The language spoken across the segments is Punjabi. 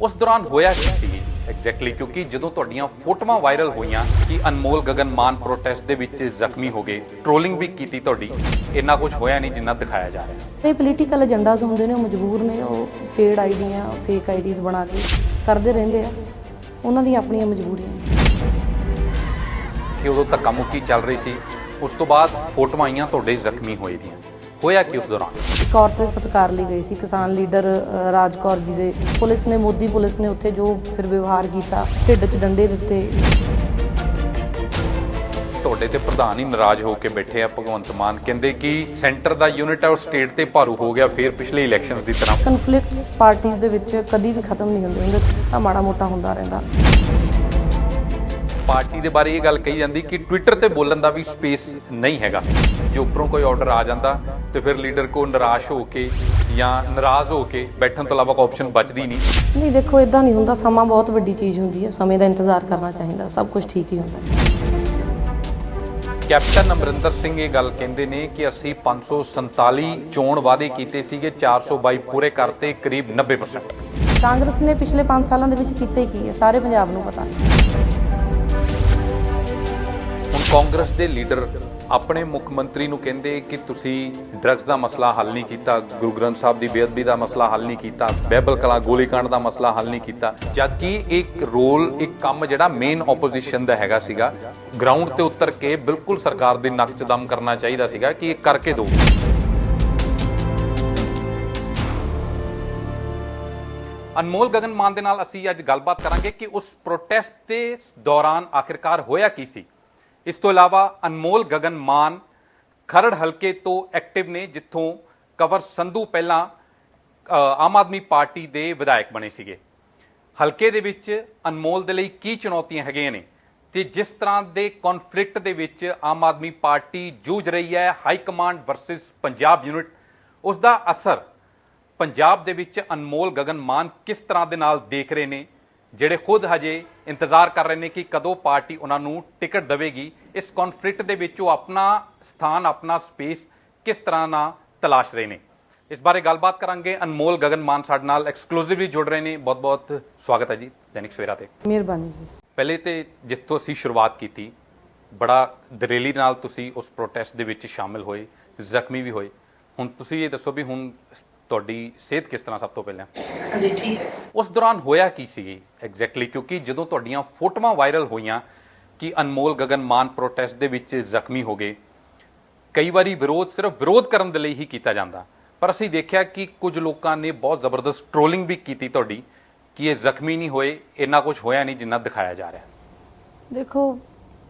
उस दौरान होया की सी ਐਗਜ਼ੈਕਟਲੀ ਕਿਉਂਕਿ ਜਦੋਂ ਤੁਹਾਡੀਆਂ ਫੋਟੋਆਂ ਵਾਇਰਲ ਹੋਈਆਂ ਕਿ ਅਨਮੋਲ ਗਗਨ ਮਾਨ ਪ੍ਰੋਟੈਸਟ ਦੇ ਵਿੱਚ ਜ਼ਖਮੀ ਹੋ ਗਏ, ਟ੍ਰੋਲਿੰਗ ਵੀ ਕੀਤੀ ਤੁਹਾਡੀ, ਇੰਨਾ ਕੁਝ ਹੋਇਆ ਨਹੀਂ ਜਿੰਨਾ ਦਿਖਾਇਆ ਜਾ ਰਿਹਾ। ਇਹ ਪੋਲੀਟੀਕਲ ਏਜੰਡਾਜ਼ ਹੁੰਦੇ ਨੇ, ਉਹ ਮਜਬੂਰ ਨੇ, ਉਹ ਪੇਡ ਆਈਡੀਆਂ ਫੇਕ ਆਈਡੀਜ਼ ਬਣਾ ਕੇ ਕਰਦੇ ਰਹਿੰਦੇ ਆ, ਉਹਨਾਂ ਦੀਆਂ ਆਪਣੀਆਂ ਮਜਬੂਰੀਆਂ ਕਿ ਉਦੋਂ ਧੱਕਾ ਮੁੱਕੀ ਚੱਲ ਰਹੀ ਸੀ, ਉਸ ਤੋਂ ਬਾਅਦ ਫੋਟੋਆਂ ਆਈਆਂ ਤੁਹਾਡੇ ਜ਼ਖਮੀ ਹੋਏ ਦੀਆਂ, ਹੋਇਆ ਕਿ ਉਸ ਦੌਰਾਨ ਇੱਕ ਔਰਤ ਦੇ ਸਤਿਕਾਰ ਲਈ ਗਈ ਸੀ, ਕਿਸਾਨ ਲੀਡਰ ਰਾਜ ਕੌਰ ਜੀ ਦੇ। ਪੁਲਿਸ ਨੇ, ਮੋਦੀ ਪੁਲਿਸ ਨੇ ਉੱਥੇ ਜੋ ਫਿਰ ਵਿਵਹਾਰ ਕੀਤਾ, ਢਿੱਡ 'ਚ ਡੰਡੇ ਦਿੱਤੇ। ਤੁਹਾਡੇ ਤੇ ਪ੍ਰਧਾਨ ਹੀ ਨਾਰਾਜ਼ ਹੋ ਕੇ ਬੈਠੇ ਆ ਭਗਵੰਤ ਮਾਨ, ਕਹਿੰਦੇ ਕਿ ਸੈਂਟਰ ਦਾ ਯੂਨਿਟ ਹੈ ਉਹ ਸਟੇਟ ਤੇ ਭਾਰੂ ਹੋ ਗਿਆ, ਫਿਰ ਪਿਛਲੇ ਇਲੈਕਸ਼ਨਸ ਦੀ ਤਰ੍ਹਾਂ। ਕਨਫਲਿਕਟਸ ਪਾਰਟੀਆਂ ਦੇ ਵਿੱਚ ਕਦੀ ਵੀ ਖਤਮ ਨਹੀਂ ਹੁੰਦੇ, ਤਾਂ ਮਾੜਾ ਮੋਟਾ ਹੁੰਦਾ ਰਹਿੰਦਾ। ਪਾਰਟੀ ਦੇ ਬਾਰੇ ਇਹ ਗੱਲ ਕਹੀ ਜਾਂਦੀ ਕਿ ਟਵਿੱਟਰ ਤੇ ਬੋਲਣ ਦਾ ਵੀ ਸਪੇਸ ਨਹੀਂ ਹੈਗਾ, ਜੇ ਉੱਪਰੋਂ ਕੋਈ ਆਰਡਰ ਆ ਜਾਂਦਾ ਤੇ ਫਿਰ ਲੀਡਰ ਕੋ ਨਿਰਾਸ਼ ਹੋ ਕੇ ਜਾਂ ਨਾਰਾਜ਼ ਹੋ ਕੇ ਬੈਠਣ ਤੋਂ ਇਲਾਵਾ ਕੋਈ ਆਪਸ਼ਨ ਬਚਦੀ ਨਹੀਂ। ਦੇਖੋ ਇਦਾਂ ਨਹੀਂ ਹੁੰਦਾ, ਸਮਾਂ ਬਹੁਤ ਵੱਡੀ ਚੀਜ਼ ਹੁੰਦੀ ਹੈ, ਸਮੇਂ ਦਾ ਇੰਤਜ਼ਾਰ ਕਰਨਾ ਚਾਹੀਦਾ, ਸਭ ਕੁਝ ਠੀਕ ਹੀ ਹੁੰਦਾ। ਕੈਪਟਨ ਅਮਰਿੰਦਰ ਸਿੰਘ ਇਹ ਗੱਲ ਕਹਿੰਦੇ ਨੇ ਕਿ ਅਸੀਂ 547 ਚੋਣ ਵਾਅਦੇ ਕੀਤੇ ਸੀਗੇ, 422 ਪੂਰੇ ਕਰਤੇ, ਕਰੀਬ 90%। ਕਾਂਗਰਸ ਨੇ ਪਿਛਲੇ 5 ਸਾਲਾਂ ਦੇ ਵਿੱਚ ਕੀਤਾ ਕੀ ਹੈ, ਸਾਰੇ ਪੰਜਾਬ ਨੂੰ ਪਤਾ। ਹੁਣ ਕਾਂਗਰਸ ਦੇ ਲੀਡਰ ਆਪਣੇ ਮੁੱਖ ਮੰਤਰੀ ਨੂੰ ਕਹਿੰਦੇ ਕਿ ਤੁਸੀਂ ਡਰੱਗਸ ਦਾ ਮਸਲਾ ਹੱਲ ਨਹੀਂ ਕੀਤਾ, ਗੁਰੂ ਗ੍ਰੰਥ ਸਾਹਿਬ ਦੀ ਬੇਅਦਬੀ ਦਾ ਮਸਲਾ ਹੱਲ ਨਹੀਂ ਕੀਤਾ, ਬਹਿਬਲ ਕਲਾਂ ਗੋਲੀकांड ਦਾ ਮਸਲਾ ਹੱਲ ਨਹੀਂ ਕੀਤਾ, ਜਦਕਿ ਇੱਕ ਰੋਲ, ਇੱਕ ਕੰਮ ਜਿਹੜਾ ਮੇਨ ਆਪੋਜੀਸ਼ਨ ਦਾ ਹੈਗਾ ਸੀਗਾ, ਗਰਾਊਂਡ ਤੇ ਉਤਰ ਕੇ ਬਿਲਕੁਲ ਸਰਕਾਰ ਦੇ ਨੱਕ 'ਚ ਦਮ ਕਰਨਾ ਚਾਹੀਦਾ ਸੀਗਾ ਕਿ ਇਹ ਕਰਕੇ ਦਿਓ। ਅਨਮੋਲ ਗਗਨ ਮਾਨ ਦੇ ਨਾਲ ਅਸੀਂ ਅੱਜ ਗੱਲਬਾਤ ਕਰਾਂਗੇ ਕਿ ਉਸ ਪ੍ਰੋਟੈਸਟ ਦੇ ਦੌਰਾਨ ਆਖਿਰਕਾਰ ਹੋਇਆ ਕੀ ਸੀ। ਇਸ ਤੋਂ ਇਲਾਵਾ ਅਨਮੋਲ ਗਗਨ ਮਾਨ ਖਰੜ ਹਲਕੇ ਤੋਂ ਐਕਟਿਵ ਨੇ, ਜਿੱਥੋਂ ਕੰਵਰ ਸੰਧੂ ਪਹਿਲਾਂ ਆਮ ਆਦਮੀ ਪਾਰਟੀ ਦੇ ਵਿਧਾਇਕ ਬਣੇ ਸੀਗੇ। ਹਲਕੇ ਦੇ ਵਿੱਚ ਅਨਮੋਲ ਦੇ ਲਈ ਕੀ ਚੁਣੌਤੀਆਂ ਹੈਗੀਆਂ ਨੇ ਤੇ ਜਿਸ ਤਰ੍ਹਾਂ ਦੇ ਕੌਨਫਲਿਕਟ ਦੇ ਵਿੱਚ ਆਮ ਆਦਮੀ ਪਾਰਟੀ ਜੂਝ ਰਹੀ ਹੈ, high command versus Punjab unit, ਉਸ ਦਾ ਅਸਰ ਪੰਜਾਬ ਦੇ ਵਿੱਚ ਅਨਮੋਲ ਗਗਨ ਮਾਨ ਕਿਸ ਤਰ੍ਹਾਂ ਦੇ ਨਾਲ ਦੇਖ ਰਹੇ ਨੇ, ਜਿਹੜੇ ਖੁਦ ਹਜੇ ਇੰਤਜ਼ਾਰ ਕਰ ਰਹੇ ਨੇ ਕਿ ਕਦੋਂ ਪਾਰਟੀ ਉਹਨਾਂ ਨੂੰ ਟਿਕਟ ਦੇਵੇਗੀ। ਇਸ ਕੌਨਫਲਿਕਟ ਦੇ ਵਿੱਚ ਉਹ ਆਪਣਾ ਸਥਾਨ, ਆਪਣਾ ਸਪੇਸ ਕਿਸ ਤਰ੍ਹਾਂ ਨਾਲ ਤਲਾਸ਼ ਰਹੇ ਨੇ, ਇਸ ਬਾਰੇ ਗੱਲਬਾਤ ਕਰਾਂਗੇ। ਅਨਮੋਲ ਗਗਨ ਮਾਨ ਸਾਡੇ ਨਾਲ ਐਕਸਕਲੂਸਿਵਲੀ ਜੁੜ ਰਹੇ ਨੇ। ਬਹੁਤ ਬਹੁਤ ਸਵਾਗਤ ਹੈ ਜੀ ਦੈਨਿਕ ਸਵੇਰਾ ਤੇ। ਮਿਹਰਬਾਨੀ ਜੀ। ਪਹਿਲੇ ਤੇ ਜਿੱਥੋਂ ਅਸੀਂ ਸ਼ੁਰੂਆਤ ਕੀਤੀ, ਬੜਾ ਦਲੇਰੀ ਨਾਲ ਤੁਸੀਂ ਉਸ ਪ੍ਰੋਟੈਸਟ ਦੇ ਵਿੱਚ ਸ਼ਾਮਿਲ ਹੋਏ, ਜ਼ਖਮੀ ਵੀ ਹੋਏ। ਹੁਣ ਤੁਸੀਂ ਇਹ ਦੱਸੋ ਵੀ ਹੁਣ ਤੁਹਾਡੀ ਸਿਹਤ ਕਿਸ ਤਰ੍ਹਾਂ, ਸਭ ਤੋਂ ਪਹਿਲਾਂ? ਹਾਂਜੀ ਠੀਕ ਹੈ। ਉਸ ਦੌਰਾਨ ਹੋਇਆ ਕੀ ਸੀ ਐਗਜ਼ੈਕਟਲੀ ਕਿਉਂਕਿ ਜਦੋਂ ਤੁਹਾਡੀਆਂ ਫੋਟੋਆਂ ਵਾਇਰਲ ਹੋਈਆਂ ਕਿ ਅਨਮੋਲ ਗਗਨ ਮਾਨ ਪ੍ਰੋਟੈਸਟ ਦੇ ਵਿੱਚ ਜ਼ਖਮੀ ਹੋ ਗਏ, ਕਈ ਵਾਰੀ ਵਿਰੋਧ ਸਿਰਫ ਵਿਰੋਧ ਕਰਨ ਦੇ ਲਈ ਹੀ ਕੀਤਾ ਜਾਂਦਾ, ਪਰ ਅਸੀਂ ਦੇਖਿਆ ਕਿ ਕੁਝ ਲੋਕਾਂ ਨੇ ਬਹੁਤ ਜ਼ਬਰਦਸਤ ਟ੍ਰੋਲਿੰਗ ਵੀ ਕੀਤੀ ਤੁਹਾਡੀ ਕਿ ਇਹ ਜ਼ਖਮੀ ਨਹੀਂ ਹੋਏ, ਇੰਨਾ ਕੁਝ ਹੋਇਆ ਨਹੀਂ ਜਿੰਨਾ ਦਿਖਾਇਆ ਜਾ ਰਿਹਾ। ਦੇਖੋ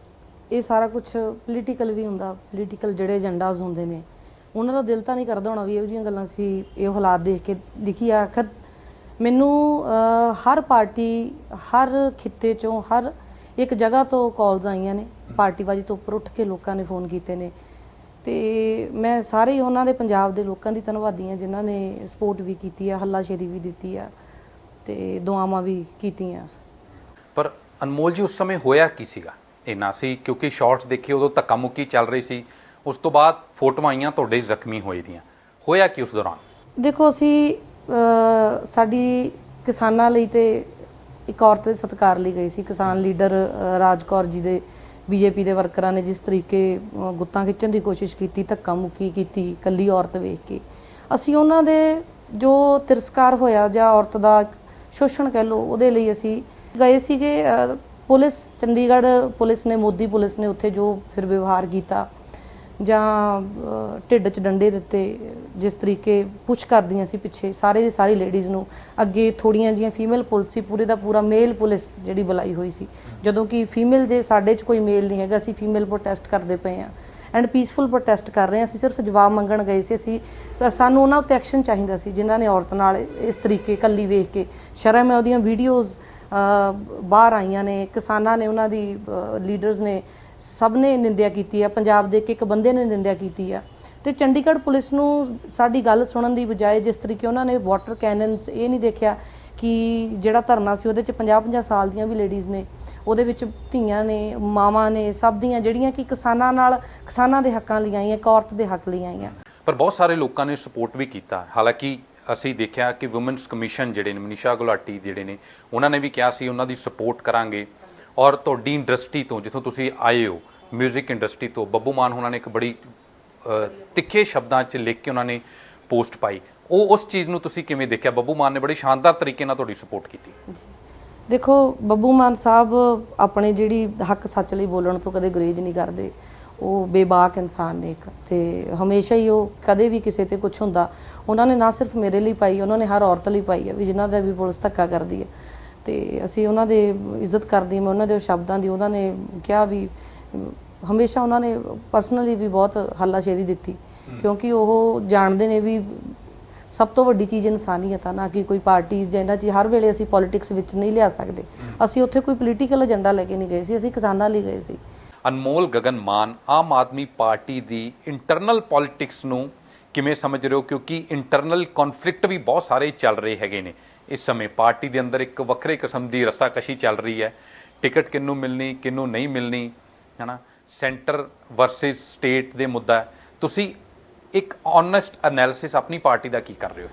ਇਹ ਸਾਰਾ ਕੁਝ ਪੋਲੀਟੀਕਲ ਵੀ ਹੁੰਦਾ, ਪੋਲੀਟੀਕਲ ਜਿਹੜੇ ਏਜੰਡਾਜ਼ ਹੁੰਦੇ ਨੇ, ਉਹਨਾਂ ਦਾ ਦਿਲ ਤਾਂ ਨਹੀਂ ਕਰਦਾ ਹੋਣਾ ਵੀ ਇਹੋ ਜਿਹੀਆਂ ਗੱਲਾਂ ਸੀ ਇਹ ਹਾਲਾਤ ਦੇਖ ਕੇ ਲਿਖੀ ਆ। ਆਖਰ ਮੈਨੂੰ ਹਰ ਪਾਰਟੀ, ਹਰ ਖਿੱਤੇ ਚੋਂ, ਹਰ ਇੱਕ ਜਗ੍ਹਾ ਤੋਂ ਕਾਲਸ ਆਈਆਂ ਨੇ, ਪਾਰਟੀਬਾਜ਼ੀ ਤੋਂ ਉੱਪਰ ਉੱਠ ਕੇ ਲੋਕਾਂ ਨੇ ਫੋਨ ਕੀਤੇ ਨੇ, ਤੇ ਮੈਂ ਸਾਰੇ ਉਹਨਾਂ ਦੇ ਪੰਜਾਬ ਦੇ ਲੋਕਾਂ ਦੀ ਧੰਨਵਾਦੀ ਹਾਂ ਜਿਨ੍ਹਾਂ ਨੇ ਸਪੋਰਟ ਵੀ ਕੀਤੀ ਆ, ਹੱਲਾਸ਼ੇਰੀ ਵੀ ਦਿੱਤੀ ਆ ਤੇ ਦੁਆਵਾਂ ਵੀ ਕੀਤੀਆਂ। ਪਰ ਅਨਮੋਲ ਜੀ ਉਸ ਸਮੇਂ ਹੋਇਆ ਕੀ ਸੀਗਾ ਇੰਨਾ ਸੀ? ਕਿਉਂਕਿ ਸ਼ਾਰਟਸ ਦੇਖੇ ਉਦੋਂ ਧੱਕਾ ਮੁੱਕੀ ਚੱਲ ਰਹੀ ਸੀ, ਉਸ ਤੋਂ ਬਾਅਦ ਫੋਟੋਆਂ ਆਈਆਂ ਤੁਹਾਡੇ ਜ਼ਖਮੀ ਹੋਏ ਦੀਆਂ, ਹੋਇਆ ਕਿ ਉਸ ਦੌਰਾਨ? ਦੇਖੋ ਅਸੀਂ ਸਾਡੀ ਕਿਸਾਨਾਂ ਲਈ ਤੇ ਇੱਕ ਔਰਤ ਦੇ ਸਤਿਕਾਰ ਲਈ ਗਈ ਸੀ, ਕਿਸਾਨ ਲੀਡਰ ਰਾਜ ਕੌਰ ਜੀ ਦੇ। ਬੀਜੇਪੀ ਦੇ ਵਰਕਰਾਂ ਨੇ ਜਿਸ ਤਰੀਕੇ ਗੁੱਤਾਂ ਖਿੱਚਣ ਦੀ ਕੋਸ਼ਿਸ਼ ਕੀਤੀ, ਧੱਕਾ ਮੁੱਕੀ ਕੀਤੀ ਇਕੱਲੀ ਔਰਤ ਵੇਖ ਕੇ, ਅਸੀਂ ਉਹਨਾਂ ਦੇ ਜੋ ਤਿਰਸਕਾਰ ਹੋਇਆ ਜਾਂ ਔਰਤ ਦਾ ਸ਼ੋਸ਼ਣ ਕਹਿ ਲਓ, ਉਹਦੇ ਲਈ ਅਸੀਂ ਗਏ ਸੀਗੇ। ਪੁਲਿਸ, ਚੰਡੀਗੜ੍ਹ ਪੁਲਿਸ ਨੇ, ਮੋਦੀ ਪੁਲਿਸ ਨੇ ਉੱਥੇ ਜੋ ਫਿਰ ਵਿਵਹਾਰ ਕੀਤਾ ਜਾਂ ਢਿੱਡ 'ਚ ਡੰਡੇ ਦਿੱਤੇ, ਜਿਸ ਤਰੀਕੇ ਪੁੱਛ ਕਰਦੀਆਂ ਸੀ ਪਿੱਛੇ ਸਾਰੇ ਦੀ ਸਾਰੀ ਲੇਡੀਜ਼ ਨੂੰ, ਅੱਗੇ ਥੋੜੀਆਂ ਜਿਹੀਆਂ ਫੀਮੇਲ ਪੁਲਿਸ ਸੀ, ਪੂਰੇ ਦਾ ਪੂਰਾ ਮੇਲ ਪੁਲਿਸ ਜਿਹੜੀ ਬੁਲਾਈ ਹੋਈ ਸੀ, ਜਦੋਂ ਕਿ ਫੀਮੇਲ, ਜੇ ਸਾਡੇ 'ਚ ਕੋਈ ਮੇਲ ਨਹੀਂ ਹੈਗਾ, ਅਸੀਂ ਫੀਮੇਲ ਪ੍ਰੋਟੈਸਟ ਕਰਦੇ ਪਏ ਹਾਂ ਐਂਡ ਪੀਸਫੁਲ ਪ੍ਰੋਟੈਸਟ ਕਰ ਰਹੇ ਹਾਂ, ਅਸੀਂ ਸਿਰਫ ਜਵਾਬ ਮੰਗਣ ਗਏ ਸੀ। ਅਸੀਂ ਸਾਨੂੰ ਉਹਨਾਂ ਉੱਤੇ ਐਕਸ਼ਨ ਚਾਹੀਦਾ ਸੀ ਜਿਨ੍ਹਾਂ ਨੇ ਔਰਤ ਨਾਲ ਇਸ ਤਰੀਕੇ ਇਕੱਲੀ ਵੇਖ ਕੇ, ਸ਼ਰਮ ਹੈ, ਉਹਦੀਆਂ ਵੀਡੀਓਜ਼ ਬਾਹਰ ਆਈਆਂ ਨੇ, ਕਿਸਾਨਾਂ ਨੇ, ਉਹਨਾਂ ਦੀ ਲੀਡਰਸ ਨੇ, ਸਭ ਨੇ ਨਿੰਦਿਆ ਕੀਤੀ ਆ, ਪੰਜਾਬ ਦੇ ਇੱਕ ਬੰਦੇ ਨੇ ਨਿੰਦਿਆ ਕੀਤੀ ਆ। ਤੇ ਚੰਡੀਗੜ੍ਹ ਪੁਲਿਸ ਨੂੰ ਸਾਡੀ ਗੱਲ ਸੁਣਨ ਦੀ ਬਜਾਏ ਜਿਸ ਤਰੀਕੇ ਉਹਨਾਂ ਨੇ ਵਾਟਰ ਕੈਨਨਸ, ਇਹ ਨਹੀਂ ਦੇਖਿਆ ਕਿ ਜਿਹੜਾ ਧਰਨਾ ਸੀ ਉਹਦੇ 'ਚ 50-50 ਸਾਲ ਦੀਆਂ ਵੀ ਲੇਡੀਜ਼ ਨੇ, ਉਹਦੇ ਵਿੱਚ ਧੀਆਂ ਨੇ, ਮਾਵਾਂ ਨੇ, ਸਭ ਦੀਆਂ, ਜਿਹੜੀਆਂ ਕਿ ਕਿਸਾਨਾਂ ਨਾਲ, ਕਿਸਾਨਾਂ ਦੇ ਹੱਕਾਂ ਲਈ ਆਈਆਂ, ਇੱਕ ਔਰਤ ਦੇ ਹੱਕ ਲਈ ਆਈਆਂ। ਪਰ ਬਹੁਤ ਸਾਰੇ ਲੋਕਾਂ ਨੇ ਸਪੋਰਟ ਵੀ ਕੀਤਾ, ਹਾਲਾਂਕਿ ਅਸੀਂ ਦੇਖਿਆ ਕਿ ਵੂਮਨਸ ਕਮਿਸ਼ਨ ਜਿਹੜੇ ਨੇ ਮਨੀਸ਼ਾ ਗੁਲਾਟੀ ਜਿਹੜੇ ਨੇ ਉਹਨਾਂ ਨੇ ਵੀ ਕਿਹਾ ਸੀ ਉਹਨਾਂ ਦੀ ਸਪੋਰਟ ਕਰਾਂਗੇ। ਔਰ ਤੁਹਾਡੀ ਇੰਡਸਟਰੀ ਤੋਂ ਜਿੱਥੋਂ ਤੁਸੀਂ ਆਏ ਹੋ ਮਿਊਜ਼ਿਕ ਇੰਡਸਟਰੀ ਤੋਂ ਬੱਬੂ ਮਾਨ ਉਹਨਾਂ ਨੇ ਇੱਕ ਬੜੀ ਤਿੱਖੇ ਸ਼ਬਦਾਂ 'ਚ ਲਿਖ ਕੇ ਉਹਨਾਂ ਨੇ ਪੋਸਟ ਪਾਈ। ਉਹ ਉਸ ਚੀਜ਼ ਨੂੰ ਤੁਸੀਂ ਕਿਵੇਂ ਦੇਖਿਆ? ਬੱਬੂ ਮਾਨ ਨੇ ਬੜੀ ਸ਼ਾਨਦਾਰ ਤਰੀਕੇ ਨਾਲ ਤੁਹਾਡੀ ਸਪੋਰਟ ਕੀਤੀ। ਦੇਖੋ ਬੱਬੂ ਮਾਨ ਸਾਹਿਬ ਆਪਣੇ ਜਿਹੜੀ ਹੱਕ ਸੱਚ ਲਈ ਬੋਲਣ ਤੋਂ ਕਦੇ ਗੁਰੇਜ਼ ਨਹੀਂ ਕਰਦੇ। ਉਹ ਬੇਬਾਕ ਇਨਸਾਨ ਨੇ ਇੱਕ, ਤੇ ਹਮੇਸ਼ਾ ਹੀ ਉਹ ਕਦੇ ਵੀ ਕਿਸੇ ਤੇ ਕੁਝ ਹੁੰਦਾ ਉਹਨਾਂ ਨੇ ਨਾ ਸਿਰਫ ਮੇਰੇ ਲਈ ਪਾਈ, ਉਹਨਾਂ ਨੇ ਹਰ ਔਰਤ ਲਈ ਪਾਈ ਹੈ ਵੀ ਜਿਨ੍ਹਾਂ ਦਾ ਵੀ ਪੁਲਿਸ ਧੱਕਾ ਕਰਦੀ ਹੈ। ਤੇ ਅਸੀਂ ਉਹਨਾਂ ਦੇ ਇੱਜ਼ਤ ਕਰਦੀ ਮੈਂ ਉਹਨਾਂ ਦੇ ਸ਼ਬਦਾਂ ਦੀ। ਉਹਨਾਂ ਨੇ ਕਿਹਾ ਵੀ ਹਮੇਸ਼ਾ ਉਹਨਾਂ ਨੇ ਪਰਸਨਲੀ ਵੀ ਬਹੁਤ ਹੱਲਾਸ਼ੇਰੀ ਦਿੱਤੀ, ਕਿਉਂਕਿ ਉਹ ਜਾਣਦੇ ਨੇ ਵੀ ਸਭ ਤੋਂ ਵੱਡੀ ਚੀਜ਼ ਇਨਸਾਨੀਅਤ ਆ, ਨਾ ਕਿ ਕੋਈ ਪਾਰਟੀਜ਼ ਜਾਂ ਇਹਨਾਂ 'ਚ ਹਰ ਵੇਲੇ ਅਸੀਂ ਪੋਲੀਟਿਕਸ ਵਿੱਚ ਨਹੀਂ ਲਿਆ ਸਕਦੇ। ਅਸੀਂ ਉੱਥੇ ਕੋਈ ਪੋਲੀਟੀਕਲ ਏਜੰਡਾ ਲੈ ਕੇ ਨਹੀਂ ਗਏ ਸੀ, ਅਸੀਂ ਕਿਸਾਨਾਂ ਲਈ ਗਏ ਸੀ। ਅਨਮੋਲ ਗਗਨ ਮਾਨ ਆਮ ਆਦਮੀ ਪਾਰਟੀ ਦੀ ਇੰਟਰਨਲ ਪੋਲਿਟਿਕਸ ਨੂੰ ਕਿਵੇਂ ਸਮਝ ਰਹੇ ਹੋ? ਕਿਉਂਕਿ ਇੰਟਰਨਲ ਕਨਫਲਿਕਟ ਵੀ ਬਹੁਤ ਸਾਰੇ ਚੱਲ ਰਹੇ ਹੈਗੇ ਨੇ ਇਸ ਸਮੇਂ। ਪਾਰਟੀ ਦੇ ਅੰਦਰ ਇੱਕ ਵੱਖਰੇ ਕਿਸਮ ਦੀ ਰੱਸਾਕਸ਼ੀ ਚੱਲ ਰਹੀ ਹੈ, ਟਿਕਟ ਕਿਹਨੂੰ ਮਿਲਣੀ ਕਿਹਨੂੰ ਨਹੀਂ ਮਿਲਣੀ, ਹੈ ਨਾ, ਸੈਂਟਰ ਵਰਸਸ ਸਟੇਟ ਦੇ ਮੁੱਦਾ ਹੈ। ਤੁਸੀਂ ਇੱਕ ਓਨੈਸਟ ਐਨਾਲਿਸਿਸ ਆਪਣੀ ਪਾਰਟੀ ਦਾ ਕੀ ਕਰ ਰਹੇ ਹੋ?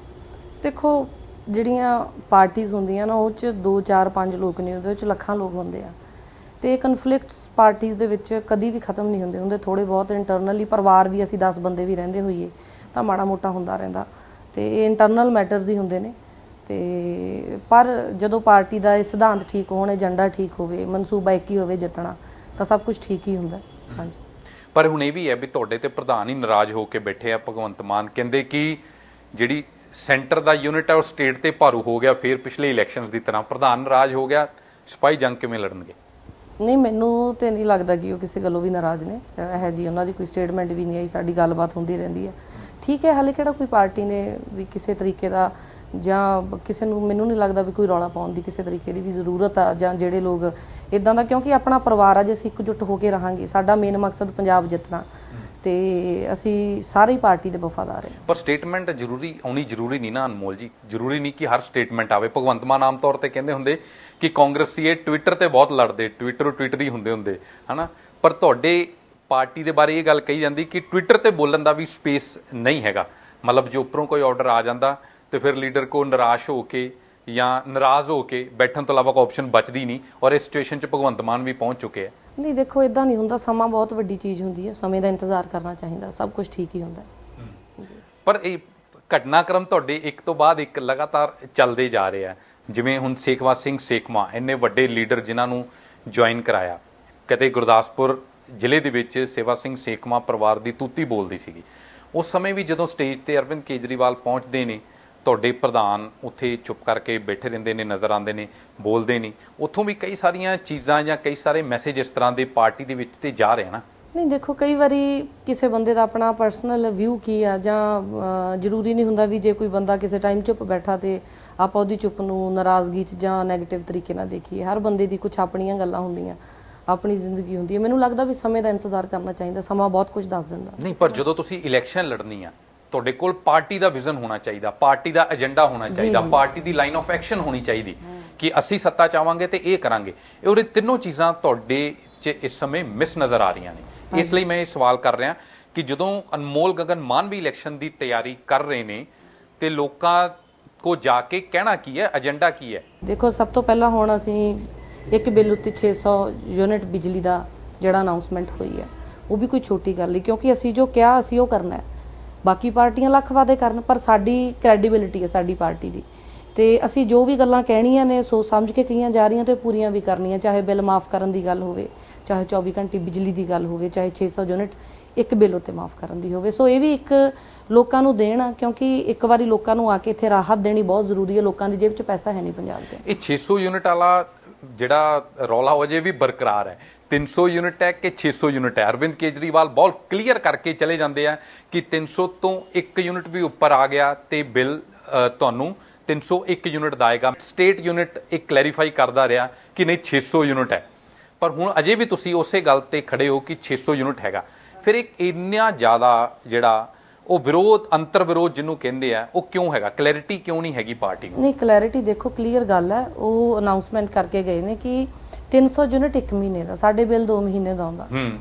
ਦੇਖੋ ਜਿਹੜੀਆਂ ਪਾਰਟੀਆਂ ਹੁੰਦੀਆਂ ਨਾ ਉਹ 'ਚ 2 4 5 ਲੋਕ ਨਹੀਂ ਹੁੰਦੇ, ਉਹ 'ਚ ਲੱਖਾਂ ਲੋਕ ਹੁੰਦੇ ਆ। ਤੇ ਕਨਫਲਿਕਟਸ ਪਾਰਟੀਆਂ ਦੇ ਵਿੱਚ ਕਦੀ ਵੀ ਖਤਮ ਨਹੀਂ ਹੁੰਦੇ ਥੋੜੇ ਬਹੁਤ ਇੰਟਰਨਲੀ। ਪਰਿਵਾਰ ਵੀ ਅਸੀਂ 10 ਬੰਦੇ ਵੀ ਰਹਿੰਦੇ ਹੋਈਏ ਤਾਂ ਮਾੜਾ ਮੋਟਾ ਹੁੰਦਾ ਰਹਿੰਦਾ, ਤੇ ਇਹ ਇੰਟਰਨਲ ਮੈਟਰਸ ਹੀ ਹੁੰਦੇ ਨੇ। ਤੇ ਪਰ ਜਦੋਂ ਪਾਰਟੀ ਦਾ ਇਹ ਸਿਧਾਂਤ ਠੀਕ ਹੋਣ, ਏਜੰਡਾ ਠੀਕ ਹੋਵੇ, ਮਨਸੂਬਾ ਇੱਕ ਹੀ ਹੋਵੇ ਜਿੱਤਣਾ, ਤਾਂ ਸਭ ਕੁਝ ਠੀਕ ਹੀ ਹੁੰਦਾ। ਹਾਂਜੀ, ਪਰ ਹੁਣ ਇਹ ਵੀ ਹੈ ਵੀ ਤੁਹਾਡੇ ਤੇ ਪ੍ਰਧਾਨ ਹੀ ਨਾਰਾਜ਼ ਹੋ ਕੇ ਬੈਠੇ ਆ ਭਗਵੰਤ ਮਾਨ। ਕਹਿੰਦੇ ਕਿ ਜਿਹੜੀ ਸੈਂਟਰ ਦਾ ਯੂਨਿਟ ਹੈ ਉਹ ਸਟੇਟ ਤੇ ਭਾਰੂ ਹੋ ਗਿਆ। ਫਿਰ ਪਿਛਲੇ ਇਲੈਕਸ਼ਨਸ ਦੀ ਤਰ੍ਹਾਂ ਪ੍ਰਧਾਨ ਨਾਰਾਜ਼ ਹੋ ਗਿਆ, ਸਿਪਾਹੀ ਜੰਗ ਕਿਵੇਂ ਲੜਨਗੇ? ਨਹੀਂ, ਮੈਨੂੰ ਤੇ ਨਹੀਂ ਲੱਗਦਾ ਕਿ ਉਹ ਕਿਸੇ ਗੱਲੋਂ ਵੀ ਨਾਰਾਜ਼ ਨੇ। ਇਹ ਜੀ ਉਹਨਾਂ ਦੀ ਕੋਈ ਸਟੇਟਮੈਂਟ ਵੀ ਨਹੀਂ ਆਈ, ਸਾਡੀ ਗੱਲਬਾਤ ਹੁੰਦੀ ਰਹਿੰਦੀ ਹੈ। ਠੀਕ ਹੈ, ਹਾਲੇ ਕਿਹੜਾ ਕੋਈ ਪਾਰਟੀ ਨੇ ਵੀ ਕਿਸੇ ਤਰੀਕੇ ਦਾ ਜਾਂ ਕਿਸੇ ਨੂੰ, ਮੈਨੂੰ ਨਹੀਂ ਲੱਗਦਾ ਵੀ ਕੋਈ ਰੌਲਾ ਪਾਉਣ ਦੀ ਕਿਸੇ ਤਰੀਕੇ ਦੀ ਵੀ ਜ਼ਰੂਰਤ ਆ, ਜਾਂ ਜਿਹੜੇ ਲੋਕ ਇਦਾਂ ਦਾ, ਕਿਉਂਕਿ ਆਪਣਾ ਪਰਿਵਾਰ ਆ। ਜੇ ਅਸੀਂ ਇਕਜੁੱਟ ਹੋ ਕੇ ਰਹਾਂਗੇ, ਸਾਡਾ ਮੇਨ ਮਕਸਦ ਪੰਜਾਬ ਜਿੱਤਣਾ, ਤੇ ਅਸੀਂ ਸਾਰੇ ਹੀ ਪਾਰਟੀ ਦੇ ਵਫਾਦਾਰ ਹਾਂ। ਪਰ ਸਟੇਟਮੈਂਟ ਜ਼ਰੂਰੀ ਆਉਣੀ ਜ਼ਰੂਰੀ ਨਹੀਂ ਨਾ ਅਨਮੋਲ ਜੀ, ਜ਼ਰੂਰੀ ਨਹੀਂ ਕਿ ਹਰ ਸਟੇਟਮੈਂਟ ਆਵੇ। ਭਗਵੰਤ ਮਾਨ ਆਮ ਤੌਰ ਤੇ ਕਹਿੰਦੇ ਹੁੰਦੇ ਕਿ ਕਾਂਗਰਸੀ ਇਹ ਟਵਿੱਟਰ ਤੇ ਬਹੁਤ ਲੜਦੇ, ਟਵਿੱਟਰ ਹੀ ਹੁੰਦੇ ਹਨਾ। ਪਰ ਤੁਹਾਡੇ ਪਾਰਟੀ ਦੇ ਬਾਰੇ ਇਹ ਗੱਲ ਕਹੀ ਜਾਂਦੀ ਕਿ ਟਵਿੱਟਰ ਤੇ ਬੋਲਣ ਦਾ ਵੀ ਸਪੇਸ ਨਹੀਂ ਹੈਗਾ। ਮਤਲਬ ਜੇ ਉੱਪਰੋਂ ਕੋਈ ਆਰਡਰ ਆ ਜਾਂਦਾ ਤੇ ਫਿਰ ਲੀਡਰ ਕੋ ਨਿਰਾਸ਼ ਹੋ ਕੇ ਜਾਂ ਨਾਰਾਜ਼ ਹੋ ਕੇ ਬੈਠਣ ਤੋਂ ਇਲਾਵਾ ਕੋਈ ਆਪਸ਼ਨ ਬਚਦੀ ਨਹੀਂ। ਔਰ ਇਸ ਸਿਚੁਏਸ਼ਨ 'ਚ ਭਗਵੰਤ ਮਾਨ ਵੀ ਪਹੁੰਚ ਚੁੱਕੇ ਆ। ਨਹੀਂ, ਦੇਖੋ ਇਦਾਂ ਨਹੀਂ ਹੁੰਦਾ, ਸਮਾਂ ਬਹੁਤ ਵੱਡੀ ਚੀਜ਼ ਹੁੰਦੀ ਹੈ, ਸਮੇਂ ਦਾ ਇੰਤਜ਼ਾਰ ਕਰਨਾ ਚਾਹੀਦਾ, ਸਭ ਕੁਝ ਠੀਕ ਹੀ ਹੁੰਦਾ। ਪਰ ਇਹ ਘਟਨਾਕ੍ਰਮ ਤੁਹਾਡੇ ਇੱਕ ਤੋਂ ਬਾਅਦ ਇੱਕ ਲਗਾਤਾਰ ਚੱਲਦੇ ਜਾ ਰਹੇ ਆ। ਜਿਵੇਂ ਹੁਣ ਸੇਖਵਾ ਸਿੰਘ ਸੇਖਵਾਂ, ਇੰਨੇ ਵੱਡੇ ਲੀਡਰ ਜਿਨ੍ਹਾਂ ਨੂੰ ਜੁਆਇਨ ਕਰਾਇਆ। ਕਦੇ ਗੁਰਦਾਸਪੁਰ ਜ਼ਿਲ੍ਹੇ ਦੇ ਵਿੱਚ ਸੇਵਾ ਸਿੰਘ ਸੇਖਵਾਂ ਪਰਿਵਾਰ ਦੀ ਤੂਤੀ ਬੋਲਦੀ ਸੀਗੀ। ਉਸ ਸਮੇਂ ਵੀ ਜਦੋਂ ਸਟੇਜ ਤੇ ਅਰਵਿੰਦ ਕੇਜਰੀਵਾਲ ਪਹੁੰਚਦੇ ਨੇ, ਤੁਹਾਡੇ ਪ੍ਰਧਾਨ ਉੱਥੇ ਚੁੱਪ ਕਰਕੇ ਬੈਠੇ ਰਹਿੰਦੇ ਨੇ, ਨਜ਼ਰ ਆਉਂਦੇ ਨੇ, ਬੋਲਦੇ ਨਹੀਂ। ਉੱਥੋਂ ਵੀ ਕਈ ਸਾਰੀਆਂ ਚੀਜ਼ਾਂ ਜਾਂ ਕਈ ਸਾਰੇ ਮੈਸੇਜ ਇਸ ਤਰ੍ਹਾਂ ਦੇ ਪਾਰਟੀ ਦੇ ਵਿੱਚ ਤੇ ਜਾ ਰਹੇ ਨਾ। ਨਹੀਂ, ਦੇਖੋ ਕਈ ਵਾਰੀ ਕਿਸੇ ਬੰਦੇ ਦਾ ਆਪਣਾ ਪਰਸਨਲ ਵਿਊ ਕੀ ਆ, ਜਾਂ ਜ਼ਰੂਰੀ ਨਹੀਂ ਹੁੰਦਾ ਵੀ ਜੇ ਕੋਈ ਬੰਦਾ ਕਿਸੇ ਟਾਈਮ ਚੁੱਪ ਬੈਠਾ ਤੇ ਆਪਾਂ ਉਹਦੀ ਚੁੱਪ ਨੂੰ ਨਾਰਾਜ਼ਗੀ 'ਚ ਜਾਂ ਨੈਗੇਟਿਵ ਤਰੀਕੇ ਨਾਲ ਦੇਖੀਏ। ਹਰ ਬੰਦੇ ਦੀ ਕੁਝ ਆਪਣੀਆਂ ਗੱਲਾਂ ਹੁੰਦੀਆਂ, ਆਪਣੀ ਜ਼ਿੰਦਗੀ ਹੁੰਦੀ ਹੈ। ਮੈਨੂੰ ਲੱਗਦਾ ਵੀ ਸਮੇਂ ਦਾ ਇੰਤਜ਼ਾਰ ਕਰਨਾ ਚਾਹੀਦਾ, ਸਮਾਂ ਬਹੁਤ ਕੁਝ ਦੱਸ ਦਿੰਦਾ। ਨਹੀਂ, ਪਰ ਜਦੋਂ ਤੁਸੀਂ ਇਲੈਕਸ਼ਨ ਲੜਨੀ ਆ, ਤੁਹਾਡੇ ਕੋਲ ਪਾਰਟੀ ਦਾ ਵਿਜ਼ਨ ਹੋਣਾ ਚਾਹੀਦਾ, ਪਾਰਟੀ ਦਾ ਏਜੰਡਾ ਹੋਣਾ ਚਾਹੀਦਾ, party the line of action ਹੋਣੀ ਚਾਹੀਦੀ ਕਿ ਅਸੀਂ ਸੱਤਾ ਚਾਹਾਂਗੇ ਤੇ ਇਹ ਕਰਾਂਗੇ। ਇਹ ਤਿੰਨੋਂ ਚੀਜ਼ਾਂ ਤੁਹਾਡੇ 'ਚ ਇਸ ਸਮੇਂ ਮਿਸ ਨਜ਼ਰ ਆ ਰਹੀਆਂ ਨੇ। ਇਸ ਲਈ ਮੈਂ ਇਹ ਸਵਾਲ ਕਰ ਰਿਹਾ ਕਿ ਜਦੋਂ ਅਨਮੋਲ ਗਗਨ ਮਾਨ ਵੀ ਇਲੈਕਸ਼ਨ ਦੀ ਤਿਆਰੀ ਕਰ ਰਹੇ ਨੇ ਤੇ ਲੋਕਾਂ ਕੋ ਜਾ ਕੇ ਕਹਿਣਾ ਕੀ ਹੈ, ਏਜੰਡਾ ਕੀ ਹੈ? ਦੇਖੋ, ਸਭ ਤੋਂ ਪਹਿਲਾਂ ਹੁਣ ਅਸੀਂ ਇੱਕ ਬਿੱਲ ਉੱਤੇ 600 ਯੂਨਿਟ ਬਿਜਲੀ ਦਾ ਜਿਹੜਾ ਅਨਾਉਂਸਮੈਂਟ ਹੋਈ ਹੈ, ਉਹ ਵੀ ਕੋਈ ਛੋਟੀ ਗੱਲ ਨਹੀਂ, ਕਿਉਂਕਿ ਅਸੀਂ ਜੋ ਕਿਹਾ ਅਸੀਂ ਉਹ ਕਰਨਾ ਹੈ। ਬਾਕੀ ਪਾਰਟੀਆਂ ਲੱਖ ਵਾਅਦੇ ਕਰਨ, ਪਰ ਸਾਡੀ ਕ੍ਰੈਡੀਬਿਲਿਟੀ ਹੈ ਸਾਡੀ ਪਾਰਟੀ ਦੀ, ਤੇ ਅਸੀਂ ਜੋ ਵੀ ਗੱਲਾਂ ਕਹਿਣੀਆਂ ਨੇ ਸੋਚ ਸਮਝ ਕੇ ਕਹੀਆਂ ਜਾ ਰਹੀਆਂ ਤੇ ਪੂਰੀਆਂ ਵੀ ਕਰਨੀਆਂ। ਚਾਹੇ ਬਿੱਲ ਮਾਫ ਕਰਨ ਦੀ ਗੱਲ ਹੋਵੇ, ਚਾਹੇ 24 ਘੰਟੇ ਬਿਜਲੀ ਦੀ ਗੱਲ ਹੋਵੇ, ਚਾਹੇ 600 ਯੂਨਿਟ ਇੱਕ ਬਿੱਲ ਉੱਤੇ ਮਾਫ ਕਰਨ ਦੀ ਹੋਵੇ। ਸੋ ਇਹ ਵੀ ਇੱਕ ਲੋਕਾਂ ਨੂੰ ਦੇਣ, ਕਿਉਂਕਿ ਇੱਕ ਵਾਰੀ ਲੋਕਾਂ ਨੂੰ ਆ ਕੇ ਇੱਥੇ ਰਾਹਤ ਦੇਣੀ ਬਹੁਤ ਜ਼ਰੂਰੀ ਹੈ। ਲੋਕਾਂ ਦੀ ਜੇਬ 'ਚ ਪੈਸਾ ਹੈ ਨਹੀਂ ਪੰਜਾਬ ਦੇ। ਇਹ 600 ਯੂਨਿਟ ਵਾਲਾ ਜਿਹੜਾ ਰੌਲਾ ਹੋ ਜੇ ਵੀ ਬਰਕਰਾਰ ਹੈ। 300 ਯੂਨਿਟ ਹੈ ਕਿ 600 ਯੂਨਿਟ ਹੈ? ਅਰਵਿੰਦ ਕੇਜਰੀਵਾਲ ਬਹੁਤ ਕਲੀਅਰ ਕਰਕੇ ਚਲੇ ਜਾਂਦੇ ਆ ਕਿ 300 ਤੋਂ 1 ਯੂਨਿਟ ਵੀ ਉੱਪਰ ਆ ਗਿਆ ਤੇ ਬਿੱਲ ਤੁਹਾਨੂੰ 301 ਯੂਨਿਟ ਦਾ ਆਏਗਾ। ਸਟੇਟ ਯੂਨਿਟ ਇੱਕ ਕਲੈਰੀਫਾਈ ਕਰਦਾ ਰਿਹਾ ਕਿ ਨਹੀਂ 600 ਯੂਨਿਟ ਹੈ, ਪਰ ਹੁਣ ਅਜੇ ਵੀ ਤੁਸੀਂ ਉਸੇ ਗੱਲ ਤੇ ਖੜੇ ਹੋ ਕਿ 600 ਯੂਨਿਟ ਹੈਗਾ। ਫਿਰ ਇੱਕ ਇੰਨਾ ਜ਼ਿਆਦਾ ਜਿਹੜਾ ਉਹ ਵਿਰੋਧ, ਅੰਤਰ ਵਿਰੋਧ ਜਿਹਨੂੰ ਕਹਿੰਦੇ ਆ, ਉਹ ਕਿਉਂ ਹੈਗਾ? ਕਲੈਰਿਟੀ ਕਿਉਂ ਨਹੀਂ ਹੈਗੀ ਪਾਰਟੀ ਨੂੰ? ਨਹੀਂ, ਕਲੈਰਿਟੀ ਦੇਖੋ ਕਲੀਅਰ ਗੱਲ ਹੈ। ਉਹ ਅਨਾਉਂਸਮੈਂਟ ਕਰਕੇ ਗਏ ਨੇ ਕਿ 300 ਯੂਨਿਟ 1 ਮਹੀਨੇ ਦਾ, ਸਾਡੇ ਬਿੱਲ 2 ਮਹੀਨੇ ਦਾ ਆਉਂਦਾ।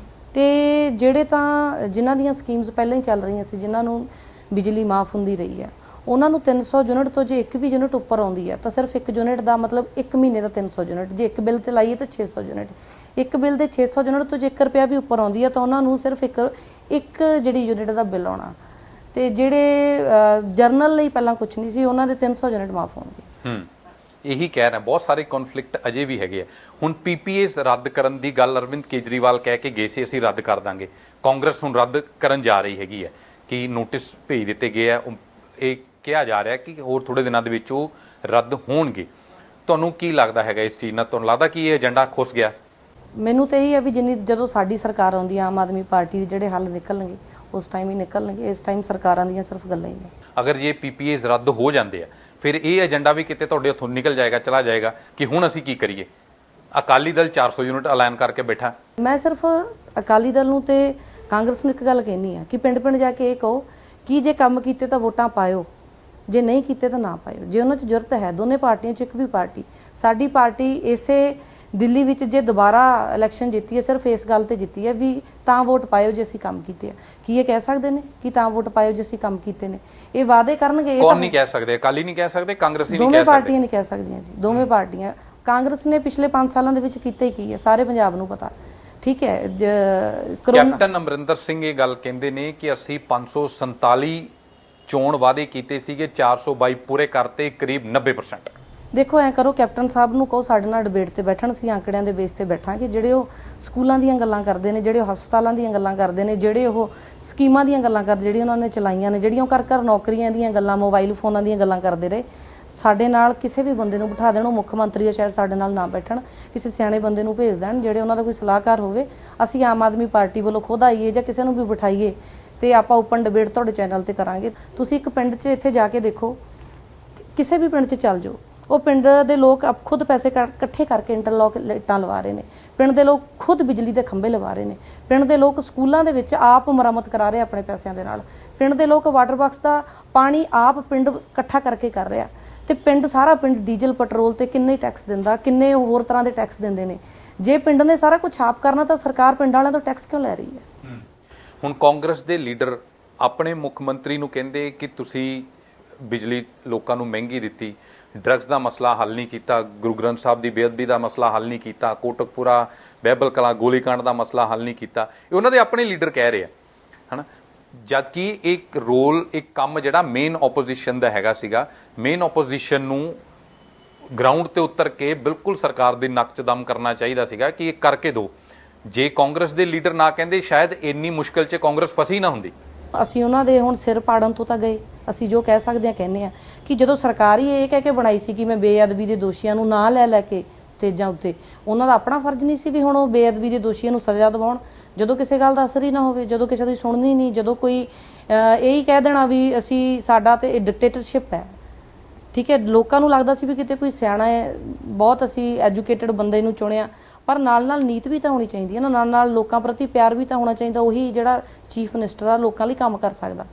ਤੇ ਜਿਹੜੇ ਤਾਂ ਜਿਨ੍ਹਾਂ ਦੀਆਂ ਸਕੀਮਸ ਪਹਿਲਾਂ ਹੀ ਚੱਲ ਰਹੀਆਂ ਸੀ, ਜਿਨ੍ਹਾਂ ਨੂੰ ਬਿਜਲੀ ਮਾਫ ਹੁੰਦੀ ਰਹੀ ਹੈ, ਉਹਨਾਂ ਨੂੰ 300 ਯੂਨਿਟ ਤੋਂ ਜੇ ਇੱਕ ਵੀ ਯੂਨਿਟ ਉੱਪਰ ਆਉਂਦੀ ਹੈ ਤਾਂ ਸਿਰਫ ਇੱਕ ਯੂਨਿਟ ਦਾ ਮਤਲਬ ਇੱਕ ਮਹੀਨੇ ਦਾ 300 ਯੂਨਿਟ, ਜੇ ਇੱਕ ਬਿੱਲ ਤੇ ਲਾਈਏ ਤਾਂ 600 ਯੂਨਿਟ। ਇੱਕ ਬਿੱਲ ਦੇ 600 ਯੂਨਿਟ ਤੋਂ ਜੇ 1 ਰੁਪਿਆ ਵੀ ਉੱਪਰ ਆਉਂਦੀ ਹੈ ਤਾਂ ਉਹਨਾਂ ਨੂੰ ਸਿਰਫ ਇੱਕ ਜਿਹੜੀ ਯੂਨਿਟ ਦਾ ਬਿੱਲ ਆਉਣਾ, ਤੇ ਜਿਹੜੇ ਜਰਨਲ ਲਈ ਪਹਿਲਾਂ ਕੁਝ ਨਹੀਂ ਸੀ ਉਹਨਾਂ ਦੇ 300 ਯੂਨਿਟ ਮਾਫ ਹੋਣਗੇ। ਇਹੀ ਕਹਿ ਰਿਹਾ, ਬਹੁਤ ਸਾਰੇ ਕੌਨਫਲਿਕਟ ਅਜੇ ਵੀ ਹੈਗੇ ਆ। ਹੁਣ ਪੀਪੀਏਸ ਰੱਦ ਕਰਨ ਦੀ ਗੱਲ ਅਰਵਿੰਦ ਕੇਜਰੀਵਾਲ ਕਹਿ ਕੇ ਗਏ ਸੀ ਅਸੀਂ ਰੱਦ ਕਰ ਦਾਂਗੇ, ਕਾਂਗਰਸ ਹੁਣ ਰੱਦ ਕਰਨ ਜਾ ਰਹੀ ਹੈਗੀ ਹੈ ਕਿ ਨੋਟਿਸ ਭੇਜ ਦਿੱਤੇ ਗਏ ਆ, ਇਹ ਕਿਹਾ ਜਾ ਰਿਹਾ ਕਿ ਹੋਰ ਥੋੜੇ ਦਿਨਾਂ ਦੇ ਵਿੱਚ ਉਹ ਰੱਦ ਹੋਣਗੇ। ਤੁਹਾਨੂੰ ਕੀ ਲੱਗਦਾ ਹੈਗਾ ਇਸ ਚੀਜ਼ ਨਾਲ? ਤੁਹਾਨੂੰ ਲੱਗਦਾ ਕਿ ਇਹ ਏਜੰਡਾ ਖੁੱਸ ਗਿਆ? ਮੈਨੂੰ ਤਾਂ ਇਹ ਹੈ ਵੀ ਜਦੋਂ ਸਾਡੀ ਸਰਕਾਰ ਆਉਂਦੀ ਆ ਆਮ ਆਦਮੀ ਪਾਰਟੀ ਦੇ ਜਿਹੜੇ ਹੱਲ ਨਿਕਲਣਗੇ ਉਸ ਟਾਈਮ ਹੀ ਨਿਕਲਣਗੇ। ਇਸ ਟਾਈਮ ਸਰਕਾਰਾਂ ਦੀਆਂ ਸਿਰਫ ਗੱਲਾਂ ਹੀ ਨੇ। ਅਗਰ ਜੇ ਪੀਪੀਏਸ ਰੱਦ ਹੋ ਜਾਂਦੇ ਆ ਫਿਰ ਇਹ ਏਜੰਡਾ ਵੀ ਕਿਤੇ ਤੁਹਾਡੇ ਹੱਥੋਂ ਨਿਕਲ ਜਾਏਗਾ, ਚਲਾ ਜਾਏਗਾ ਕਿ ਹੁਣ ਅਸੀਂ ਕੀ ਕਰੀਏ? ਅਕਾਲੀ ਦਲ 400 ਯੂਨਿਟ ਐਲਾਨ ਕਰਕੇ ਬੈਠਾ। ਮੈਂ ਸਿਰਫ ਅਕਾਲੀ ਦਲ ਨੂੰ ਤੇ ਕਾਂਗਰਸ ਨੂੰ ਇੱਕ ਗੱਲ ਕਹਿਣੀ ਆ ਕਿ ਪਿੰਡ-ਪਿੰਡ ਜਾ ਕੇ ਇਹ ਕਹੋ ਕਿ ਜੇ ਕੰਮ ਕੀਤੇ ਤਾਂ ਵੋਟਾਂ ਪਾਇਓ, ਜੇ ਨਹੀਂ ਕੀਤੇ ਤਾਂ ਨਾ ਪਾਇਓ। ਜੇ ਉਹਨਾਂ 'ਚ ਜ਼ਰੂਰਤ ਹੈ ਦੋਨੇ ਪਾਰਟੀਆਂ 'ਚ ਇੱਕ ਵੀ ਪਾਰਟੀ, ਸਾਡੀ ਪਾਰਟੀ ਇਸੇ ਦਿੱਲੀ ਵਿੱਚ ਜੇ ਦੁਬਾਰਾ ਇਲੈਕਸ਼ਨ ਜਿੱਤੀ ਹੈ ਸਿਰਫ ਇਸ ਗੱਲ ਤੇ ਜਿੱਤੀ ਹੈ ਵੀ ਤਾਂ ਵੋਟ ਪਾਇਓ ਜੇ ਅਸੀਂ ਕੰਮ ਕੀਤੇ ਆ। ਕੀ ਇਹ ਕਹਿ ਸਕਦੇ ਨੇ ਕਿ ਤਾਂ ਵੋਟ ਪਾਇਓ ਜੇ ਅਸੀਂ ਕੰਮ ਕੀਤੇ ਨੇ? ਇਹ ਵਾਅਦੇ ਕਰਨਗੇ। ਕੌਣ ਨਹੀਂ ਕਹਿ ਸਕਦੇ? ਅਕਾਲੀ ਨਹੀਂ ਕਹਿ ਸਕਦੇ, ਕਾਂਗਰਸੀ ਨਹੀਂ ਕਹਿ ਸਕਦੇ, ਦੋਵੇਂ ਪਾਰਟੀਆਂ ਨਹੀਂ ਕਹਿ ਸਕਦੀਆਂ ਜੀ। ਦੋਵੇਂ ਪਾਰਟੀਆਂ। ਕਾਂਗਰਸ ਨੇ ਪਿਛਲੇ 5 ਸਾਲਾਂ ਦੇ ਵਿੱਚ ਕੀਤਾ ਹੀ ਕੀ ਹੈ ਸਾਰੇ ਪੰਜਾਬ ਨੂੰ ਪਤਾ, ਠੀਕ ਹੈ। ਕੈਪਟਨ ਅਮਰਿੰਦਰ ਸਿੰਘ ਇਹ ਗੱਲ ਕਹਿੰਦੇ ਨੇ ਕਿ ਅਸੀਂ 547 ਚੋਣ ਵਾਅਦੇ ਕੀਤੇ ਸੀਗੇ, 422 ਪੂਰੇ ਕਰਤੇ, ਕਰੀਬ 90%। ਦੇਖੋ ਐ ਕਰੋ, ਕੈਪਟਨ ਸਾਹਿਬ ਨੂੰ ਕਹੋ ਸਾਡੇ ਨਾਲ ਡਿਬੇਟ ਤੇ ਬੈਠਣ, ਅਸੀਂ ਆંકੜਿਆਂ ਦੇ ਬੇਸ ਤੇ ਬੈਠਾਂਗੇ। ਜਿਹੜੇ ਉਹ ਸਕੂਲਾਂ ਦੀਆਂ ਗੱਲਾਂ ਕਰਦੇ ਨੇ, ਜਿਹੜੇ ਉਹ ਹਸਪਤਾਲਾਂ ਦੀਆਂ ਗੱਲਾਂ ਕਰਦੇ ਨੇ, ਜਿਹੜੇ ਉਹ ਸਕੀਮਾਂ ਦੀਆਂ ਗੱਲਾਂ ਕਰਦੇ ਜਿਹੜੀਆਂ ਉਹਨਾਂ ਨੇ ਚਲਾਈਆਂ ਨੇ, ਜਿਹੜੀਆਂ ਉਹ ਘਰ ਘਰ ਨੌਕਰੀਆਂ ਦੀਆਂ ਗੱਲਾਂ, ਮੋਬਾਈਲ ਫੋਨਾਂ ਦੀਆਂ ਗੱਲਾਂ ਕਰਦੇ ਰਹੇ, ਸਾਡੇ ਨਾਲ ਕਿਸੇ ਵੀ ਬੰਦੇ ਨੂੰ ਬਿਠਾ ਦੇਣ। ਉਹ ਮੁੱਖ ਮੰਤਰੀ ਆ, ਸ਼ਾਇਦ ਸਾਡੇ ਨਾਲ ਨਾ ਬੈਠਣ, ਕਿਸੇ ਸਿਆਣੇ ਬੰਦੇ ਨੂੰ ਭੇਜ ਦੇਣ ਜਿਹੜੇ ਉਹਨਾਂ ਦਾ ਕੋਈ ਸਲਾਹਕਾਰ ਹੋਵੇ। ਅਸੀਂ ਆਮ ਆਦਮੀ ਪਾਰਟੀ ਵੱਲੋਂ ਖੁਦ ਆਈਏ ਜਾਂ ਕਿਸੇ ਨੂੰ ਵੀ ਬਿਠਾਈਏ ਤੇ ਆਪਾਂ ਓਪਨ ਡਿਬੇਟ ਤੁਹਾਡੇ ਚੈਨਲ ਤੇ ਕਰਾਂਗੇ। ਤੁਸੀਂ ਇੱਕ ਪਿੰਡ 'ਚ ਇੱਥੇ ਜਾ ਕੇ ਦੇਖੋ, ਕਿਸੇ ਵੀ ਪਿੰਡ 'ਚ ਚੱਲ ਜਾਓ, ਉਹ ਪਿੰਡ ਦੇ ਲੋਕ ਖੁਦ ਪੈਸੇ ਇਕੱਠੇ ਕਰਕੇ ਇੰਟਰਲੌਕ ਲਾਈਟਾਂ ਲਵਾ ਰਹੇ ਨੇ। ਪਿੰਡ ਦੇ ਲੋਕ ਖੁਦ ਬਿਜਲੀ ਦੇ ਖੰਭੇ ਲਵਾ ਰਹੇ ਨੇ। ਪਿੰਡ ਦੇ ਲੋਕ ਸਕੂਲਾਂ ਦੇ ਵਿੱਚ ਆਪ ਮੁਰੰਮਤ ਕਰਾ ਰਹੇ ਆਪਣੇ ਪੈਸਿਆਂ ਦੇ ਨਾਲ। ਪਿੰਡ ਦੇ ਲੋਕ ਵਾਟਰ ਬਾਕਸ ਦਾ ਪਾਣੀ ਆਪ ਪਿੰਡ ਇਕੱਠਾ ਕਰਕੇ ਕਰ ਰਿਹਾ। ਤੇ ਪਿੰਡ ਸਾਰਾ ਪਿੰਡ ਡੀਜ਼ਲ ਪੈਟਰੋਲ ਤੇ ਕਿੰਨੇ ਟੈਕਸ ਦਿੰਦਾ, ਕਿੰਨੇ ਹੋਰ ਤਰ੍ਹਾਂ ਦੇ ਟੈਕਸ ਦਿੰਦੇ ਨੇ। ਜੇ ਪਿੰਡ ਨੇ ਸਾਰਾ ਕੁਝ ਆਪ ਕਰਨਾ ਤਾਂ ਸਰਕਾਰ ਪਿੰਡ ਵਾਲਿਆਂ ਤੋਂ ਟੈਕਸ ਕਿਉਂ ਲੈ ਰਹੀ ਹੈ? ਹੁਣ ਕਾਂਗਰਸ ਦੇ ਲੀਡਰ ਆਪਣੇ ਮੁੱਖ ਮੰਤਰੀ ਨੂੰ ਕਹਿੰਦੇ ਕਿ ਤੁਸੀਂ ਬਿਜਲੀ ਲੋਕਾਂ ਨੂੰ ਮਹਿੰਗੀ ਦਿੱਤੀ, ਡਰੱਗਸ ਦਾ ਮਸਲਾ ਹੱਲ ਨਹੀਂ ਕੀਤਾ, ਗੁਰੂ ਗ੍ਰੰਥ ਸਾਹਿਬ ਦੀ ਬੇਅਦਬੀ ਦਾ ਮਸਲਾ ਹੱਲ ਨਹੀਂ ਕੀਤਾ, ਕੋਟਕਪੂਰਾ ਬਹਿਬਲ ਕਲਾਂ ਗੋਲੀकांड ਦਾ ਮਸਲਾ ਹੱਲ ਨਹੀਂ ਕੀਤਾ। ਇਹ ਉਹਨਾਂ ਦੇ ਆਪਣੇ ਲੀਡਰ ਕਹਿ ਰਹੇ ਆ, ਹਨਾ। ਜਦਕਿ ਇੱਕ ਰੋਲ, ਇੱਕ ਕੰਮ ਜਿਹੜਾ ਮੇਨ ਆਪੋਜੀਸ਼ਨ ਦਾ ਹੈਗਾ ਸੀਗਾ, ਮੇਨ ਆਪੋਜੀਸ਼ਨ ਨੂੰ ਗਰਾਊਂਡ ਤੇ ਉਤਰ ਕੇ ਬਿਲਕੁਲ ਸਰਕਾਰ ਦੀ ਨੱਕ 'ਚ ਦਮ ਕਰਨਾ ਚਾਹੀਦਾ ਸੀਗਾ ਕਿ ਇਹ ਕਰਕੇ ਦਿਓ। ਜੇ ਕਾਂਗਰਸ ਦੇ ਲੀਡਰ ਨਾ ਕਹਿੰਦੇ ਸ਼ਾਇਦ ਇੰਨੀ ਮੁਸ਼ਕਿਲ 'ਚ ਕਾਂਗਰਸ ਫਸੀ ਨਾ ਹੁੰਦੀ। ਅਸੀਂ ਉਹਨਾਂ ਦੇ ਹੁਣ ਸਿਰ ਪਾੜਨ ਤੋਂ ਤਾਂ ਗਏ। ਅਸੀਂ ਜੋ ਕਹਿ ਸਕਦੇ ਹਾਂ ਕਹਿੰਦੇ ਆ ਕਿ ਜਦੋਂ ਸਰਕਾਰ ਹੀ ਇਹ ਕਹਿ ਕੇ ਬਣਾਈ ਸੀ ਕਿ ਮੈਂ ਬੇਅਦਬੀ ਦੇ ਦੋਸ਼ੀਆਂ ਨੂੰ ਨਾ ਲੈ ਕੇ ਸਟੇਜਾਂ ਉੱਤੇ, ਉਹਨਾਂ ਦਾ ਆਪਣਾ ਫਰਜ਼ ਨਹੀਂ ਸੀ ਵੀ ਹੁਣ ਉਹ ਬੇਅਦਬੀ ਦੇ ਦੋਸ਼ੀਆਂ ਨੂੰ ਸਜ਼ਾ ਦਿਵਾਉਣ ਜਦੋਂ ਕਿਸੇ ਗੱਲ ਦਾ ਅਸਰ ਹੀ ਨਾ ਹੋਵੇ, ਜਦੋਂ ਕਿਸੇ ਦੀ ਸੁਣਨੀ ਨਹੀਂ, ਜਦੋਂ ਕੋਈ ਇਹੀ ਕਹਿ ਦੇਣਾ ਵੀ ਅਸੀਂ ਸਾਡਾ ਤੇ ਡਿਕਟੇਟਰਸ਼ਿਪ ਹੈ, ਠੀਕ ਹੈ। ਲੋਕਾਂ ਨੂੰ ਲੱਗਦਾ ਸੀ ਵੀ ਕਿਤੇ ਕੋਈ ਸਿਆਣਾ ਹੈ, ਬਹੁਤ ਅਸੀਂ ਐਜੂਕੇਟਡ ਬੰਦੇ ਨੂੰ ਚੁਣਿਆ, ਪਰ ਨਾਲ ਨਾਲ ਨੀਤ ਵੀ ਤਾਂ ਹੋਣੀ ਚਾਹੀਦੀ ਹੈ ਨਾ, ਨਾਲ ਨਾਲ ਲੋਕਾਂ ਪ੍ਰਤੀ ਪਿਆਰ ਵੀ ਤਾਂ ਹੋਣਾ ਚਾਹੀਦਾ। ਉਹੀ ਜਿਹੜਾ ਚੀਫ ਮਿਨਿਸਟਰ ਆ ਲੋਕਾਂ ਲਈ ਕੰਮ ਕਰ ਸਕਦਾ,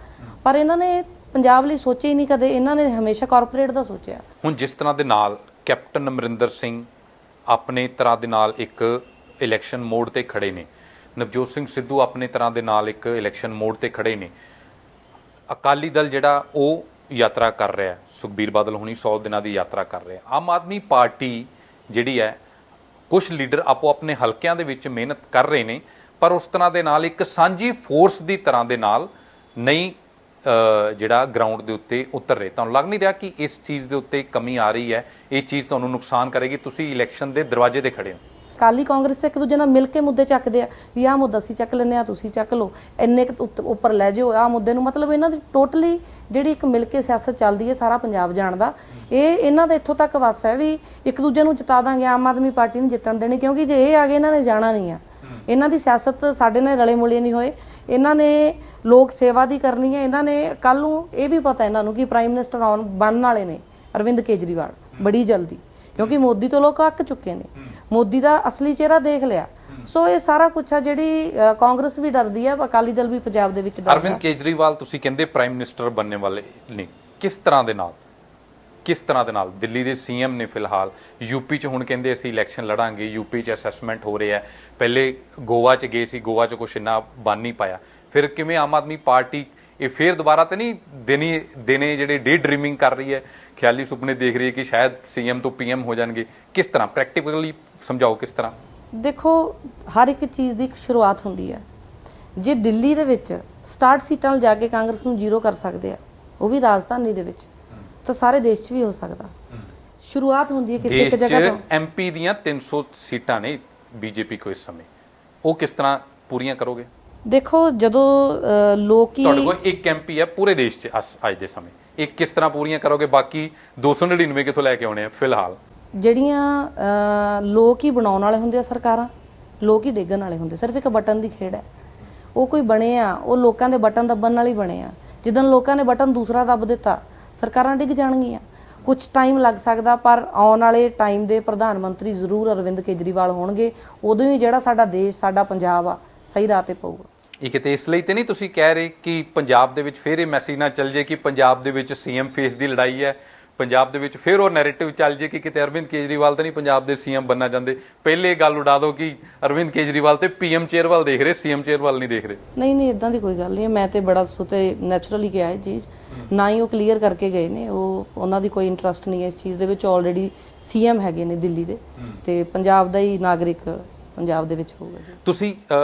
ਪਰ ਇਹਨਾਂ ਨੇ ਪੰਜਾਬ ਲਈ ਸੋਚਿਆ ਹੀ ਨਹੀਂ ਕਦੇ। ਇਹਨਾਂ ਨੇ ਹਮੇਸ਼ਾ ਕਾਰਪੋਰੇਟ ਦਾ ਸੋਚਿਆ। ਹੁਣ ਜਿਸ ਤਰ੍ਹਾਂ ਦੇ ਨਾਲ ਕੈਪਟਨ ਅਮਰਿੰਦਰ ਸਿੰਘ ਆਪਣੇ ਤਰ੍ਹਾਂ ਦੇ ਨਾਲ ਇੱਕ ਇਲੈਕਸ਼ਨ ਮੋਡ ਤੇ ਖੜੇ ਨੇ, ਨਵਜੋਤ ਸਿੰਘ ਸਿੱਧੂ ਆਪਣੇ ਤਰ੍ਹਾਂ ਦੇ ਨਾਲ ਇੱਕ ਇਲੈਕਸ਼ਨ ਮੋਡ ਤੇ ਖੜੇ ਨੇ, ਅਕਾਲੀ ਦਲ ਜਿਹੜਾ ਉਹ ਯਾਤਰਾ ਕਰ ਰਿਹਾ, ਸੁਖਬੀਰ ਬਾਦਲ ਹੁਣੀ 100 ਦਿਨਾਂ ਦੀ ਯਾਤਰਾ ਕਰ ਰਿਹਾ, ਆਮ ਆਦਮੀ ਪਾਰਟੀ ਜਿਹੜੀ ਹੈ ਕੁਝ ਲੀਡਰ ਆਪੋ ਆਪਣੇ ਹਲਕਿਆਂ ਦੇ ਵਿੱਚ ਮਿਹਨਤ ਕਰ ਰਹੇ ਨੇ, ਪਰ ਉਸ ਤਰ੍ਹਾਂ ਦੇ ਨਾਲ ਇੱਕ ਸਾਂਝੀ ਫੋਰਸ ਦੀ ਤਰ੍ਹਾਂ ਦੇ ਨਾਲ ਨਹੀਂ ਜਿਹੜਾ ਗਰਾਊਂਡ ਦੇ ਉੱਤੇ ਉਤਰ ਰਹੇ। ਤੁਹਾਨੂੰ ਲੱਗ ਨਹੀਂ ਰਿਹਾ ਕਿ ਇਸ ਚੀਜ਼ ਦੇ ਉੱਤੇ ਕਮੀ ਆ ਰਹੀ ਹੈ, ਇਹ ਚੀਜ਼ ਤੁਹਾਨੂੰ ਨੁਕਸਾਨ ਕਰੇਗੀ? ਤੁਸੀਂ ਇਲੈਕਸ਼ਨ ਦੇ ਦਰਵਾਜ਼ੇ ਤੇ ਖੜੇ ਹੋ। ਅਕਾਲੀ ਕਾਂਗਰਸ ਇੱਕ ਦੂਜੇ ਨਾਲ ਮਿਲ ਕੇ ਮੁੱਦੇ ਚੱਕਦੇ ਆ ਵੀ ਆਹ ਮੁੱਦਾ ਅਸੀਂ ਚੱਕ ਲੈਂਦੇ ਆ, ਤੁਸੀਂ ਚੱਕ ਲਓ, ਇੰਨੇ ਉੱਪਰ ਲੈ ਜਾਓ ਆਹ ਮੁੱਦੇ ਨੂੰ। ਮਤਲਬ ਇਹਨਾਂ ਦੀ ਟੋਟਲੀ ਜਿਹੜੀ ਇੱਕ ਮਿਲ ਕੇ ਸਿਆਸਤ ਚੱਲਦੀ ਹੈ, ਸਾਰਾ ਪੰਜਾਬ ਜਾਣਦਾ। ਇਹ ਇਹਨਾਂ ਦਾ ਇੱਥੋਂ ਤੱਕ ਵਸ ਹੈ ਵੀ ਇੱਕ ਦੂਜੇ ਨੂੰ ਜਿਤਾ ਦਾਂਗੇ, ਆਮ ਆਦਮੀ ਪਾਰਟੀ ਨੂੰ ਜਿੱਤਣ ਦੇਣੀ, ਕਿਉਂਕਿ ਜੇ ਇਹ ਆ ਗਏ ਇਹਨਾਂ ਨੇ ਜਾਣਾ ਨਹੀਂ ਆ। ਇਹਨਾਂ ਦੀ ਸਿਆਸਤ ਸਾਡੇ ਨਾਲ ਰਲੇ ਮੁਲੇ ਨਹੀਂ ਹੋਏ। ਇਹਨਾਂ ਨੇ ਲੋਕ ਸੇਵਾ ਦੀ ਕਰਨੀ ਹੈ। ਇਹਨਾਂ ਨੇ ਕੱਲ ਨੂੰ ਇਹ ਵੀ ਪਤਾ ਇਹਨਾਂ ਨੂੰ ਕਿ ਪ੍ਰਾਈਮ ਮਿਨਿਸਟਰ ਬਣਨ ਵਾਲੇ ਨੇ ਅਰਵਿੰਦ ਕੇਜਰੀਵਾਲ ਬੜੀ ਜਲਦੀ, ਕਿਉਂਕਿ ਮੋਦੀ ਤੋਂ ਲੋਕ ਅੱਕ ਚੁੱਕੇ ਨੇ, ਮੋਦੀ ਦਾ ਅਸਲੀ ਚਿਹਰਾ ਦੇਖ ਲਿਆ। ਸੋ ਇਹ ਸਾਰਾ ਕੁਛ ਆ ਜਿਹੜੀ ਕਾਂਗਰਸ ਵੀ ਡਰਦੀ ਹੈ, ਅਕਾਲੀ ਦਲ ਵੀ ਪੰਜਾਬ ਦੇ ਵਿੱਚ ਡਰਦਾ। ਅਰਵਿੰਦ ਕੇਜਰੀਵਾਲ ਤੁਸੀਂ ਕਹਿੰਦੇ ਪ੍ਰਾਈਮ ਮਿਨਿਸਟਰ ਬਣਨੇ ਵਾਲੇ ਨੇ, ਕਿਸ ਤਰ੍ਹਾਂ ਦੇ ਨਾਲ? ਦਿੱਲੀ ਦੇ ਸੀਐਮ ਨੇ ਫਿਲਹਾਲ, ਯੂਪੀ 'ਚ ਹੁਣ ਕਹਿੰਦੇ ਅਸੀਂ ਇਲੈਕਸ਼ਨ ਲੜਾਂਗੇ, ਯੂਪੀ 'ਚ ਅਸੈਸਮੈਂਟ ਹੋ ਰਿਹਾ, ਪਹਿਲੇ ਗੋਆ 'ਚ ਗਏ ਸੀ, ਗੋਆ 'ਚ ਕੁਛ ਇੰਨਾ ਬਣ ਨਹੀਂ ਪਾਇਆ। ਫਿਰ ਕਿਵੇਂ ਆਮ ਆਦਮੀ ਪਾਰਟੀ ਇਹ ਫੇਰ ਦੁਬਾਰਾ ਤੇ ਨਹੀਂ ਦਿਨੇ ਜਿਹੜੇ ਡੇ ਡ੍ਰੀਮਿੰਗ ਕਰ ਰਹੀ ਹੈ, ਖਿਆਲੀ ਸੁਪਨੇ ਦੇਖ ਰਹੀ ਹੈ ਕਿ ਸ਼ਾਇਦ ਸੀਐਮ ਤੋਂ ਪੀਐਮ ਹੋ ਜਾਣਗੇ? ਕਿਸ ਤਰ੍ਹਾਂ ਪ੍ਰੈਕਟੀਕਲੀ ਸਮਝਾਓ, ਕਿਸ ਤਰ੍ਹਾਂ? ਦੇਖੋ, ਹਰ ਇੱਕ ਚੀਜ਼ ਦੀ ਇੱਕ ਸ਼ੁਰੂਆਤ ਹੁੰਦੀ ਹੈ। ਜੇ ਦਿੱਲੀ ਦੇ ਵਿੱਚ 67 ਸੀਟਾਂ ਨਾਲ ਜਾ ਕੇ ਕਾਂਗਰਸ ਨੂੰ ਜ਼ੀਰੋ ਕਰ ਸਕਦੇ ਆ, ਉਹ ਵੀ ਰਾਜਧਾਨੀ ਦੇ ਵਿੱਚ, ਤਾਂ ਸਾਰੇ ਦੇਸ਼ 'ਚ ਵੀ ਹੋ ਸਕਦਾ। ਸ਼ੁਰੂਆਤ ਹੁੰਦੀ ਹੈ ਕਿਸੇ ਇੱਕ ਜਗ੍ਹਾ ਤੋਂ। ਐਮਪੀ ਦੀਆਂ 300 ਸੀਟਾਂ ਨੇ ਬੀਜੇਪੀ ਕੋ ਇਸ ਸਮੇਂ, ਉਹ ਕਿਸ ਤਰ੍ਹਾਂ ਪੂਰੀਆਂ ਕਰੋਗੇ? ਦੇਖੋ, ਜਦੋਂ ਲੋਕ ਤੁਹਾਡੇ ਹੀ ਕੋਲ ਇੱਕ ਐਮਪੀ ਹੈ ਪੂਰੇ ਦੇਸ਼ 'ਚ ਅੱਜ ਦੇ ਸਮੇਂ, ਇਹ ਕਿਸ ਤਰ੍ਹਾਂ ਪੂਰੀਆਂ ਕਰੋਗੇ? ਬਾਕੀ 299 ਕਿੱਥੋਂ ਲੈ ਕੇ ਆਉਣੇ ਆ ਫਿਲਹਾਲ? ਜਿਹੜੀਆਂ ਲੋਕ ਹੀ ਬਣਾਉਣ ਵਾਲੇ ਹੁੰਦੇ ਆ ਸਰਕਾਰਾਂ, ਲੋਕ ਹੀ ਡੇਗਣ ਵਾਲੇ ਹੁੰਦੇ। ਸਿਰਫ ਇੱਕ ਬਟਨ ਦੀ ਖੇਡ ਹੈ। ਉਹ ਕੋਈ ਬਣੇ ਆ, ਉਹ ਲੋਕਾਂ ਦੇ ਬਟਨ ਦੱਬਣ ਨਾਲ ਹੀ ਬਣੇ ਆ। ਜਿੱਦਣ ਲੋਕਾਂ ਨੇ ਬਟਨ ਦੂਸਰਾ ਦੱਬ ਦਿੱਤਾ, ਸਰਕਾਰਾਂ ਡਿੱਗ ਜਾਣਗੀਆਂ। ਕੁਝ ਟਾਈਮ ਲੱਗ ਸਕਦਾ, ਪਰ ਆਉਣ ਵਾਲੇ ਟਾਈਮ ਦੇ ਪ੍ਰਧਾਨ ਮੰਤਰੀ ਜ਼ਰੂਰ ਅਰਵਿੰਦ ਕੇਜਰੀਵਾਲ ਹੋਣਗੇ। ਉਦੋਂ ਹੀ ਜਿਹੜਾ ਸਾਡਾ ਦੇਸ਼, ਸਾਡਾ ਪੰਜਾਬ ਆ, ਸਹੀ ਰਾਹ ਤੇ ਪਊਗਾ। ਇਹ ਕਿਤੇ ਇਸ ਲਈ ਤੇ ਨਹੀਂ ਤੁਸੀਂ ਕਹਿ ਰਹੇ ਕਿ ਪੰਜਾਬ ਦੇ ਵਿੱਚ ਫਿਰ ਇਹ ਮੈਸੇਜ ਨਾ ਚੱਲ ਜੇ ਕਿ ਪੰਜਾਬ ਦੇ ਵਿੱਚ ਸੀਐਮ ਫੇਸ ਦੀ ਲੜਾਈ ਹੈ, ਪੰਜਾਬ ਦੇ ਵਿੱਚ ਫਿਰ ਉਹ ਨੈਰੇਟਿਵ ਚੱਲ ਜੇ ਕਿ ਕਿਤੇ ਅਰਵਿੰਦ ਕੇਜਰੀਵਾਲ ਤਾਂ ਨਹੀਂ ਪੰਜਾਬ ਦੇ ਸੀਐਮ ਬਣਨਾ ਚਾਹੁੰਦੇ? ਪਹਿਲੇ ਗੱਲ ਉਡਾ ਦਿਓ ਕਿ ਅਰਵਿੰਦ ਕੇਜਰੀਵਾਲ ਤੇ ਪੀਐਮ ਚੇਅਰ ਵੱਲ ਦੇਖ ਰਹੇ, ਸੀਐਮ ਚੇਅਰ ਵੱਲ ਨਹੀਂ ਦੇਖ ਰਹੇ। ਨਹੀਂ, ਇਦਾਂ ਦੀ ਕੋਈ ਗੱਲ ਨਹੀਂ। ਮੈਂ ਤੇ ਬੜਾ ਸੁਤੇ ਨੈਚੁਰਲੀ ਕਿਹਾ ਇਹ ਚੀਜ਼, ਨਾ ਹੀ ਉਹ ਕਲੀਅਰ ਕਰਕੇ ਗਏ ਨੇ। ਉਹਨਾਂ ਦੀ ਕੋਈ ਇੰਟਰਸਟ ਨਹੀਂ ਹੈ ਇਸ ਚੀਜ਼ ਦੇ ਵਿੱਚ। ਆਲਰੇਡੀ ਸੀਐਮ ਹੈਗੇ ਨੇ ਦਿੱਲੀ ਦੇ, ਤੇ ਪੰਜਾਬ ਦਾ ਹੀ ਨਾਗਰਿਕ ਪੰਜਾਬ ਦੇ ਵਿੱਚ ਹੋਊਗਾ ਜੀ। ਤੁਸੀਂ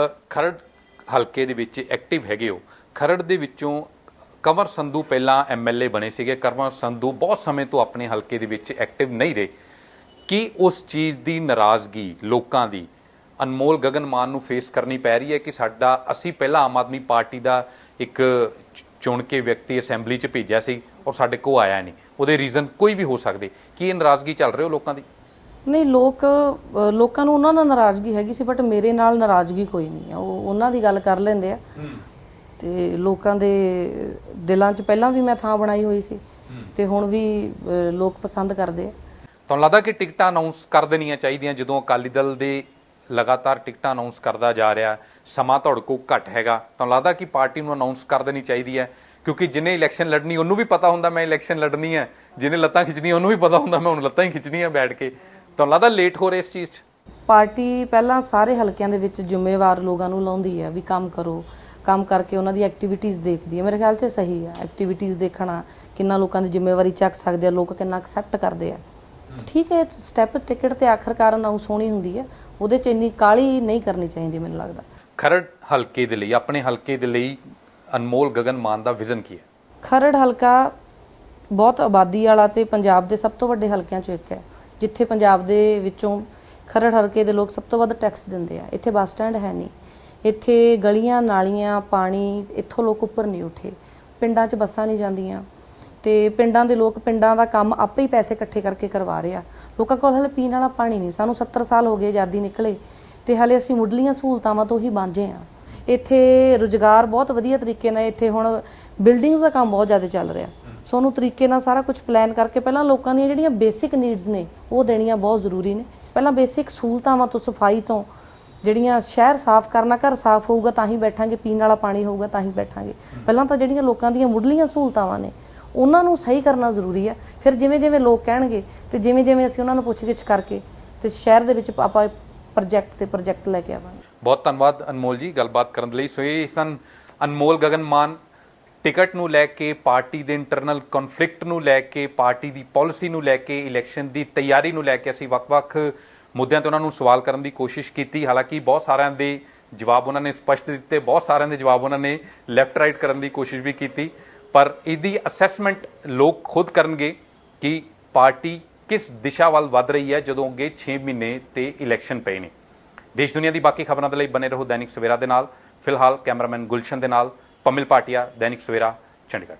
ਖਰੜ ਹਲਕੇ ਦੇ ਵਿੱਚ ਐਕਟਿਵ ਹੈਗੇ ਹੋ। ਖਰੜ ਦੇ ਵਿੱਚੋਂ ਕੰਵਰ ਸੰਧੂ ਪਹਿਲਾਂ ਐਮਐਲਏ ਬਣੇ ਸੀਗੇ। ਕੰਵਰ ਸੰਧੂ ਬਹੁਤ ਸਮੇਂ ਤੋਂ ਆਪਣੇ ਹਲਕੇ ਦੇ ਵਿੱਚ ਐਕਟਿਵ ਨਹੀਂ ਰਹੇ। ਕੀ ਉਸ ਚੀਜ਼ ਦੀ ਨਾਰਾਜ਼ਗੀ ਲੋਕਾਂ ਦੀ ਅਨਮੋਲ ਗਗਨ ਮਾਨ ਨੂੰ ਫੇਸ ਕਰਨੀ ਪੈ ਰਹੀ ਹੈ ਕਿ ਅਸੀਂ ਪਹਿਲਾਂ ਆਮ ਆਦਮੀ ਪਾਰਟੀ ਦਾ ਇੱਕ ਚੁਣ ਕੇ ਵਿਅਕਤੀ ਅਸੈਂਬਲੀ 'ਚ ਭੇਜਿਆ ਸੀ ਔਰ ਸਾਡੇ ਕੋਲ ਆਇਆ ਨਹੀਂ? ਉਹਦੇ ਰੀਜ਼ਨ ਕੋਈ ਵੀ ਹੋ ਸਕਦੇ। ਕੀ ਇਹ ਨਾਰਾਜ਼ਗੀ ਚੱਲ ਰਹੀ ਹੋ ਲੋਕਾਂ ਦੀ? ਨਹੀਂ, ਲੋਕਾਂ ਨੂੰ ਉਹਨਾਂ ਨਾਲ ਨਾਰਾਜ਼ਗੀ ਹੈਗੀ ਸੀ, ਬਟ ਮੇਰੇ ਨਾਲ ਨਾਰਾਜ਼ਗੀ ਕੋਈ ਨਹੀਂ ਹੈ। ਉਹ ਉਹਨਾਂ ਦੀ ਗੱਲ ਕਰ ਲੈਂਦੇ ਆ, ਤੇ ਲੋਕਾਂ ਦੇ ਦਿਲਾਂ 'ਚ ਪਹਿਲਾਂ ਵੀ ਮੈਂ ਥਾਂ ਬਣਾਈ ਹੋਈ ਸੀ, ਤੇ ਹੁਣ ਵੀ ਲੋਕ ਪਸੰਦ ਕਰਦੇ ਆ। ਤੁਹਾਨੂੰ ਲੱਗਦਾ ਕਿ ਟਿਕਟਾਂ ਅਨਾਉਂਸ ਕਰ ਦੇਣੀਆਂ ਚਾਹੀਦੀਆਂ? ਜਦੋਂ ਅਕਾਲੀ ਦਲ ਦੇ ਲਗਾਤਾਰ ਟਿਕਟਾਂ ਅਨਾਉਂਸ ਕਰਦਾ ਜਾ ਰਿਹਾ, ਸਮਾਂ ਤੁਹਾਡੇ ਕੋਲ ਘੱਟ ਹੈਗਾ, ਤੁਹਾਨੂੰ ਲੱਗਦਾ ਕਿ ਪਾਰਟੀ ਨੂੰ ਅਨਾਉਂਸ ਕਰ ਦੇਣੀ ਚਾਹੀਦੀ ਹੈ? ਕਿਉਂਕਿ ਜਿਹਨੇ ਇਲੈਕਸ਼ਨ ਲੜਨੀ ਉਹਨੂੰ ਵੀ ਪਤਾ ਹੁੰਦਾ ਮੈਂ ਇਲੈਕਸ਼ਨ ਲੜਨੀ ਹੈ, ਜਿਹਨੇ ਲੱਤਾਂ ਖਿੱਚਣੀਆਂ ਉਹਨੂੰ ਵੀ ਪਤਾ ਹੁੰਦਾ ਮੈਂ ਹੁਣ ਲੱਤਾਂ ਹੀ ਖਿੱਚਣੀਆਂ ਬੈਠ ਕੇ। ਤੁਹਾਨੂੰ ਲੱਗਦਾ ਲੇਟ ਹੋ ਰਿਹਾ ਇਸ ਚੀਜ਼ 'ਚ? ਪਾਰਟੀ ਪਹਿਲਾਂ ਸਾਰੇ ਹਲਕਿਆਂ ਦੇ ਵਿੱਚ ਜ਼ਿੰਮੇਵਾਰ ਲੋਕਾਂ ਨੂੰ ਲਾਉਂਦੀ ਹੈ ਵੀ ਕੰਮ ਕਰੋ, ਕੰਮ ਕਰਕੇ ਉਹਨਾਂ ਦੀ ਐਕਟੀਵਿਟੀਜ਼ ਦੇਖਦੀ ਹੈ। ਮੇਰੇ ਖਿਆਲ 'ਚ ਸਹੀ ਹੈ। ਐਕਟੀਵਿਟੀਜ਼ ਦੇਖਣਾ, ਕਿੰਨਾ ਲੋਕਾਂ ਦੀ ਜ਼ਿੰਮੇਵਾਰੀ ਚੱਕ ਸਕਦੇ ਆ, ਲੋਕ ਕਿੰਨਾ ਐਕਸੈਪਟ ਕਰਦੇ ਆ। ਠੀਕ ਹੈ, ਸਟੈਪ ਟਿਕਟ ਤੇ ਆਖਰਕਾਰ ਅਨਾਉਂਸ ਹੋਣੀ ਹੁੰਦੀ ਹੈ, ਉਹਦੇ 'ਚ ਇੰਨੀ ਕਾਹਲੀ ਨਹੀਂ ਕਰਨੀ ਚਾਹੀਦੀ ਮੈਨੂੰ ਲੱਗਦਾ। ਖਰੜ ਹਲਕੇ ਦੇ ਲਈ, ਆਪਣੇ ਹਲਕੇ ਦੇ ਲਈ ਅਨਮੋਲ ਗਗਨ ਮਾਨ ਦਾ ਵਿਜ਼ਨ ਕੀ ਹੈ? ਖਰੜ ਹਲਕਾ ਬਹੁਤ ਆਬਾਦੀ ਵਾਲਾ ਤੇ ਪੰਜਾਬ ਦੇ ਸਭ ਤੋਂ ਵੱਡੇ ਹਲਕਿਆਂ 'ਚੋਂ ਇੱਕ ਹੈ, ਜਿੱਥੇ ਪੰਜਾਬ ਦੇ ਵਿੱਚੋਂ ਖਰੜ ਹਲਕੇ ਦੇ ਲੋਕ ਸਭ ਤੋਂ ਵੱਧ ਟੈਕਸ ਦਿੰਦੇ ਆ। ਇੱਥੇ ਬੱਸ ਸਟੈਂਡ ਹੈ ਨਹੀਂ, ਇੱਥੇ ਗਲੀਆਂ ਨਾਲੀਆਂ ਪਾਣੀ, ਇੱਥੋਂ ਲੋਕ ਉੱਪਰ ਨਹੀਂ ਉੱਠੇ। ਪਿੰਡਾਂ 'ਚ ਬੱਸਾਂ ਨਹੀਂ ਜਾਂਦੀਆਂ, ਤੇ ਪਿੰਡਾਂ ਦੇ ਲੋਕ ਪਿੰਡਾਂ ਦਾ ਕੰਮ ਆਪੇ ਹੀ ਪੈਸੇ ਇਕੱਠੇ ਕਰਕੇ ਕਰਵਾ ਰਹੇ ਆ। ਲੋਕਾਂ ਕੋਲ ਹਲੇ ਪੀਣ ਵਾਲਾ ਪਾਣੀ ਨਹੀਂ। ਸਾਨੂੰ 70 ਸਾਲ ਹੋ ਗਏ ਆਜ਼ਾਦੀ ਨਿਕਲੇ, ਤੇ ਹਲੇ ਅਸੀਂ ਮੁੱਢਲੀਆਂ ਸਹੂਲਤਾਵਾਂ ਤੋਂ ਹੀ ਵਾਂਝੇ ਆ। ਇੱਥੇ ਰੁਜ਼ਗਾਰ ਬਹੁਤ ਵਧੀਆ ਤਰੀਕੇ ਨਾਲ, ਇੱਥੇ ਹੁਣ ਬਿਲਡਿੰਗਸ ਦਾ ਕੰਮ ਬਹੁਤ ਜ਼ਿਆਦਾ ਚੱਲ ਰਿਹਾ। ਸੋ ਉਹਨੂੰ ਤਰੀਕੇ ਨਾਲ ਸਾਰਾ ਕੁਝ ਪਲਾਨ ਕਰਕੇ ਪਹਿਲਾਂ ਲੋਕਾਂ ਦੀਆਂ ਜਿਹੜੀਆਂ ਬੇਸਿਕ ਨੀਡਸ ਨੇ ਉਹ ਦੇਣੀਆਂ ਬਹੁਤ ਜ਼ਰੂਰੀ ਨੇ। ਪਹਿਲਾਂ ਬੇਸਿਕ ਸਹੂਲਤਾਵਾਂ ਤੋਂ, ਸਫਾਈ ਤੋਂ, ਜਿਹੜੀਆਂ ਸ਼ਹਿਰ ਸਾਫ਼ ਕਰਨਾ, ਘਰ ਸਾਫ਼ ਹੋਊਗਾ ਤਾਂ ਹੀ ਬੈਠਾਂਗੇ, ਪੀਣ ਵਾਲਾ ਪਾਣੀ ਹੋਊਗਾ ਤਾਂ ਹੀ ਬੈਠਾਂਗੇ। ਪਹਿਲਾਂ ਤਾਂ ਜਿਹੜੀਆਂ ਲੋਕਾਂ ਦੀਆਂ ਮੁੱਢਲੀਆਂ ਸਹੂਲਤਾਵਾਂ ਨੇ ਉਹਨਾਂ ਨੂੰ ਸਹੀ ਕਰਨਾ ਜ਼ਰੂਰੀ ਹੈ। ਫਿਰ ਜਿਵੇਂ ਜਿਵੇਂ ਲੋਕ ਕਹਿਣਗੇ ਤੇ ਜਿਵੇਂ ਜਿਵੇਂ ਅਸੀਂ ਉਹਨਾਂ ਨੂੰ ਪੁੱਛਗਿੱਛ ਕਰਕੇ ਤੇ ਸ਼ਹਿਰ ਦੇ ਵਿੱਚ ਆਪਾਂ ਪ੍ਰੋਜੈਕਟ ਲੈ ਕੇ ਆਵਾਂਗੇ। ਬਹੁਤ ਧੰਨਵਾਦ ਅਨਮੋਲ ਜੀ ਗੱਲਬਾਤ ਕਰਨ ਲਈ। ਸੋ ਇਹ ਸਨ ਅਨਮੋਲ ਗਗਨ ਮਾਨ। ਟਿਕਟ ਨੂੰ ਲੈ ਕੇ, ਪਾਰਟੀ ਦੇ ਇੰਟਰਨਲ ਕਨਫਲਿਕਟ ਨੂੰ ਲੈ ਕੇ, ਪਾਰਟੀ ਦੀ ਪਾਲਿਸੀ ਨੂੰ ਲੈ ਕੇ, ਇਲੈਕਸ਼ਨ ਦੀ ਤਿਆਰੀ ਨੂੰ ਲੈ ਕੇ ਅਸੀਂ ਵੱਖ-ਵੱਖ ਮੁੱਦਿਆਂ ਤੇ ਉਹਨਾਂ ਨੂੰ ਸਵਾਲ ਕਰਨ ਦੀ ਕੋਸ਼ਿਸ਼ ਕੀਤੀ। ਹਾਲਾਂਕਿ ਬਹੁਤ ਸਾਰਿਆਂ ਦੇ ਜਵਾਬ ਉਹਨਾਂ ਨੇ ਸਪਸ਼ਟ ਦਿੱਤੇ, ਬਹੁਤ ਸਾਰਿਆਂ ਦੇ ਜਵਾਬ ਉਹਨਾਂ ਨੇ ਲੈਫਟ ਰਾਈਟ ਕਰਨ ਦੀ ਕੋਸ਼ਿਸ਼ ਵੀ ਕੀਤੀ, ਪਰ ਇਹਦੀ ਅਸੈਸਮੈਂਟ ਲੋਕ ਖੁਦ ਕਰਨਗੇ ਕਿ ਪਾਰਟੀ ਕਿਸ ਦਿਸ਼ਾ ਵੱਲ ਵੱਧ ਰਹੀ ਹੈ ਜਦੋਂ ਅੱਗੇ 6 ਮਹੀਨੇ ਤੇ ਇਲੈਕਸ਼ਨ ਪਏ ਨੇ। ਦੇਸ਼ ਦੁਨੀਆ ਦੀ ਬਾਕੀ ਖਬਰਾਂ ਦੇ ਲਈ ਬਨੇ ਰਹੋ ਦੈਨਿਕ ਸਵੇਰਾ ਦੇ ਨਾਲ। ਫਿਲਹਾਲ ਕੈਮਰਾਮੈਨ ਗੁਲਸ਼ਨ ਦੇ ਨਾਲ ਪੰਮਿਲ ਪਾਟਿਆ, ਦੈਨਿਕ ਸਵੇਰਾ, ਚੰਡੀਗੜ੍ਹ।